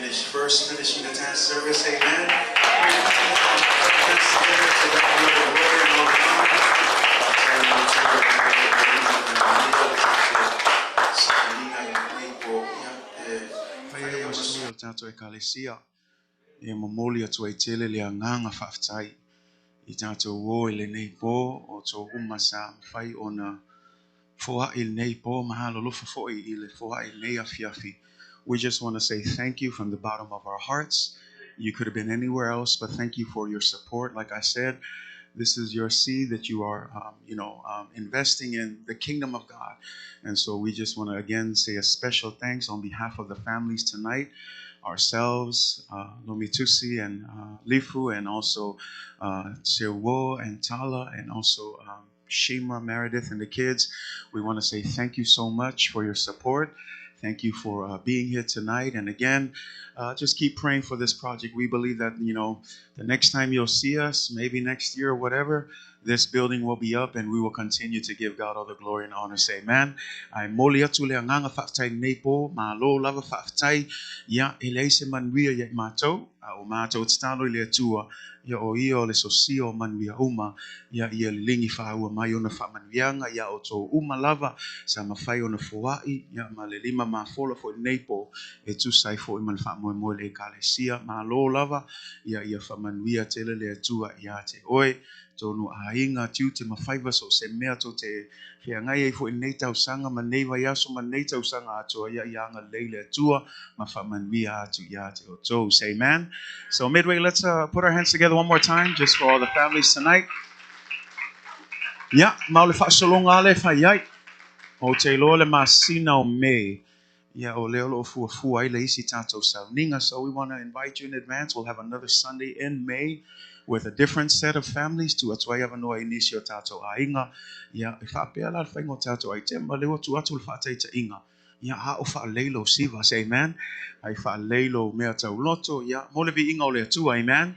finish first finishing the task service. Amen. Let's together to God be the glory and all the honor. Fai o sui o tato e kalesia. E momoli atu ai tele le anganga whaftai. I tato wo i le nei po o tō umasa fai o na foa i nei po mahalo lufa fo'i i le foa i nei afiafi. We just want to say thank you from the bottom of our hearts. You could have been anywhere else, but thank you for your support. Like I said, this is your seed that you are, investing in the kingdom of God. And so we just want to again say a special thanks on behalf of the families tonight, ourselves, Lomitusi and Lifu, and also Sirwo and Tala, and also Shima, Meredith, and the kids. We want to say thank you so much for your support. Thank you for being here tonight. And again, just keep praying for this project. We believe that, the next time you'll see us, maybe next year or whatever, this building will be up and we will continue to give God all the glory and honor. Say amen. Ai moli atu le nganga whaftai nepo, ma lo lava whaftai, ya eleise manuia ya matou, o matou titalo le atua, ya o io le sosio manuia uma, ya ia lingi whaua mai ona whamanuianga, ya o tō uma lava, sa mawhai ona fuai, ya ma le lima ma fola fo nepo, e tu sai fo i man whamoe moe le kalesia, ma lo lava, ya ia whamanuia tele le atua, ya te oe, tonu ainga tiu te mawhaiva so se mea to te whiangai e fo i nei tau sanga ma nei vai aso ma nei tau sanga atua ia ianga leile atua ma whamanuia atu ia te o tō. Say amen. So Midway, let's put our hands together one more time just for all the families tonight. Ya, maule whaasolonga ale whaiai o te loa le masina o me. Ya o leo lo fua ile isi tātou sauninga. So we want to invite you in advance. We'll have another Sunday in May with a different set of families to atuai avanoa inisio tātou ainga. Ya, e whapea la whaingo tātou ai temba leo tu atu le whaatei ta inga. Ya, ha o wha leilo siva, say amen. Ai wha leilo mea tau loto. Ya, mole vi inga o le atua, amen.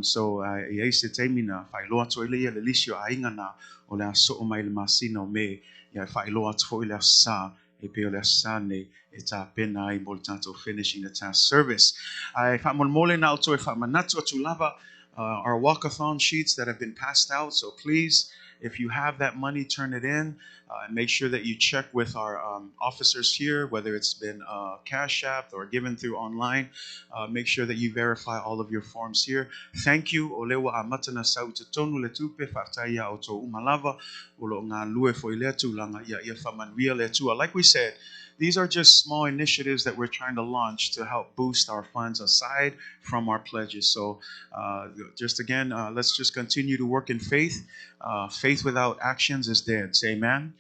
So I eise teimina whai loa to ile ia le lisio ainga na o le aso o mai le masina o me. Ya, whai loa to fo ile sa. E peo le asane e tā pena ai mole tātou finishing the task service. Ai wha mole na auto e wha manatu atu lava our walkathon sheets that have been passed out. So please, if you have that money, turn it in. And make sure that you check with our officers here, whether it's been Cash App or given through online. Make sure that you verify all of your forms here. Thank you. Olewa amatana sa utatonu le tupe whaataya o tō umalava. Olo ngā lue fo i lea tūlanga ia whamanuia le tua. Like we said, these are just small initiatives that we're trying to launch to help boost our funds aside from our pledges. So just again, let's just continue to work in faith. Faith without actions is dead. Say amen.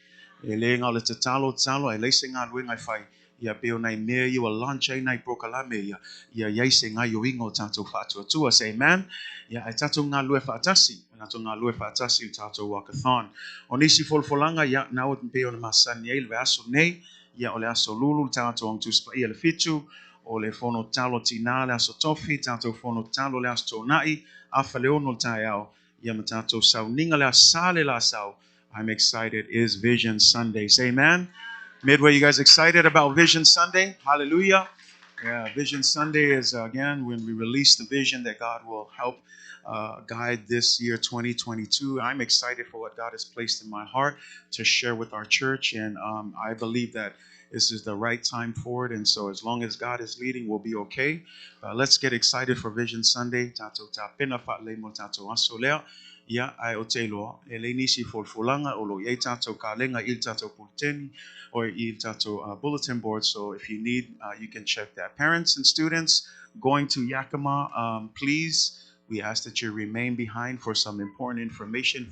E le ngā le te talo, e leise ngā rue ngai whai. Ia peo nei mea iwa launch ai nei prokalame ia iaise ngai o ingo tātou whātua tua. Say amen. Ia e tātou ngā lue whaatasi. Tātou ngā lue whaatasi o tātou walkathon. O nisi folfolanga, ia nā o peo na masani ei le aso nei. Ia o le aso lulu tātou ang tuspa ia le fitu. O le fono talo tina le aso tofi. Tātou fono talo le aso tonai. Awha le ono tai au. Ia ma tātou sau ninga le asale la sau. I'm excited. Is Vision Sunday. Say amen. Midway, you guys excited about Vision Sunday? Hallelujah. Yeah, Vision Sunday is, again, when we release the vision that God will help guide this year, 2022. I'm excited for what God has placed in my heart to share with our church. And I believe that this is the right time for it. And so as long as God is leading, we'll be okay. Let's get excited for Vision Sunday. Tato ta pena fa le mo tato asolea. Ia ai o te loa, e le nisi folfolanga o lo i tātou kālenga i tātou pulteni or i tātou bulletin board. So if you need, you can check that. Parents and students going to Yakima, please, we ask that you remain behind for some important information.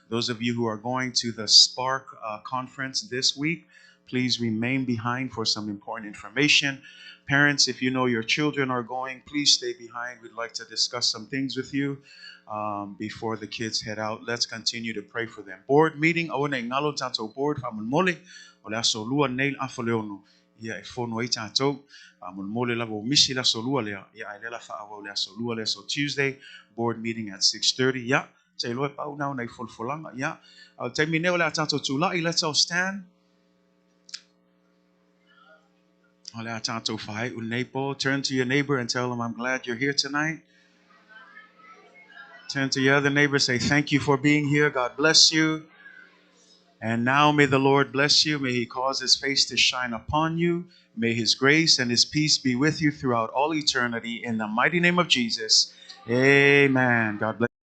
Those of you who are going to the Spark conference this week, please remain behind for some important information. Parents, if you know your children are going, please stay behind. We'd like to discuss some things with you before the kids head out. Let's continue to pray for them. Board meeting, awana ngalo tato board, famul mole, ole aso lua neil afoleonu. Ia e fono e tato, famul mole lavo misi la solua lea, ia e lela fa awa ole aso lua lea. So Tuesday, board meeting at 6:30. Ja, te loe pau nau nei folfolanga. Ja, te mine ole tato tulai, let's all stand. Ole a tātou whai, unepo. Turn to your neighbor and tell them, I'm glad you're here tonight. Turn to your other neighbor, say, thank you for being here. God bless you. And now may the Lord bless you. May he cause his face to shine upon you. May his grace and his peace be with you throughout all eternity. In the mighty name of Jesus, amen. God bless you.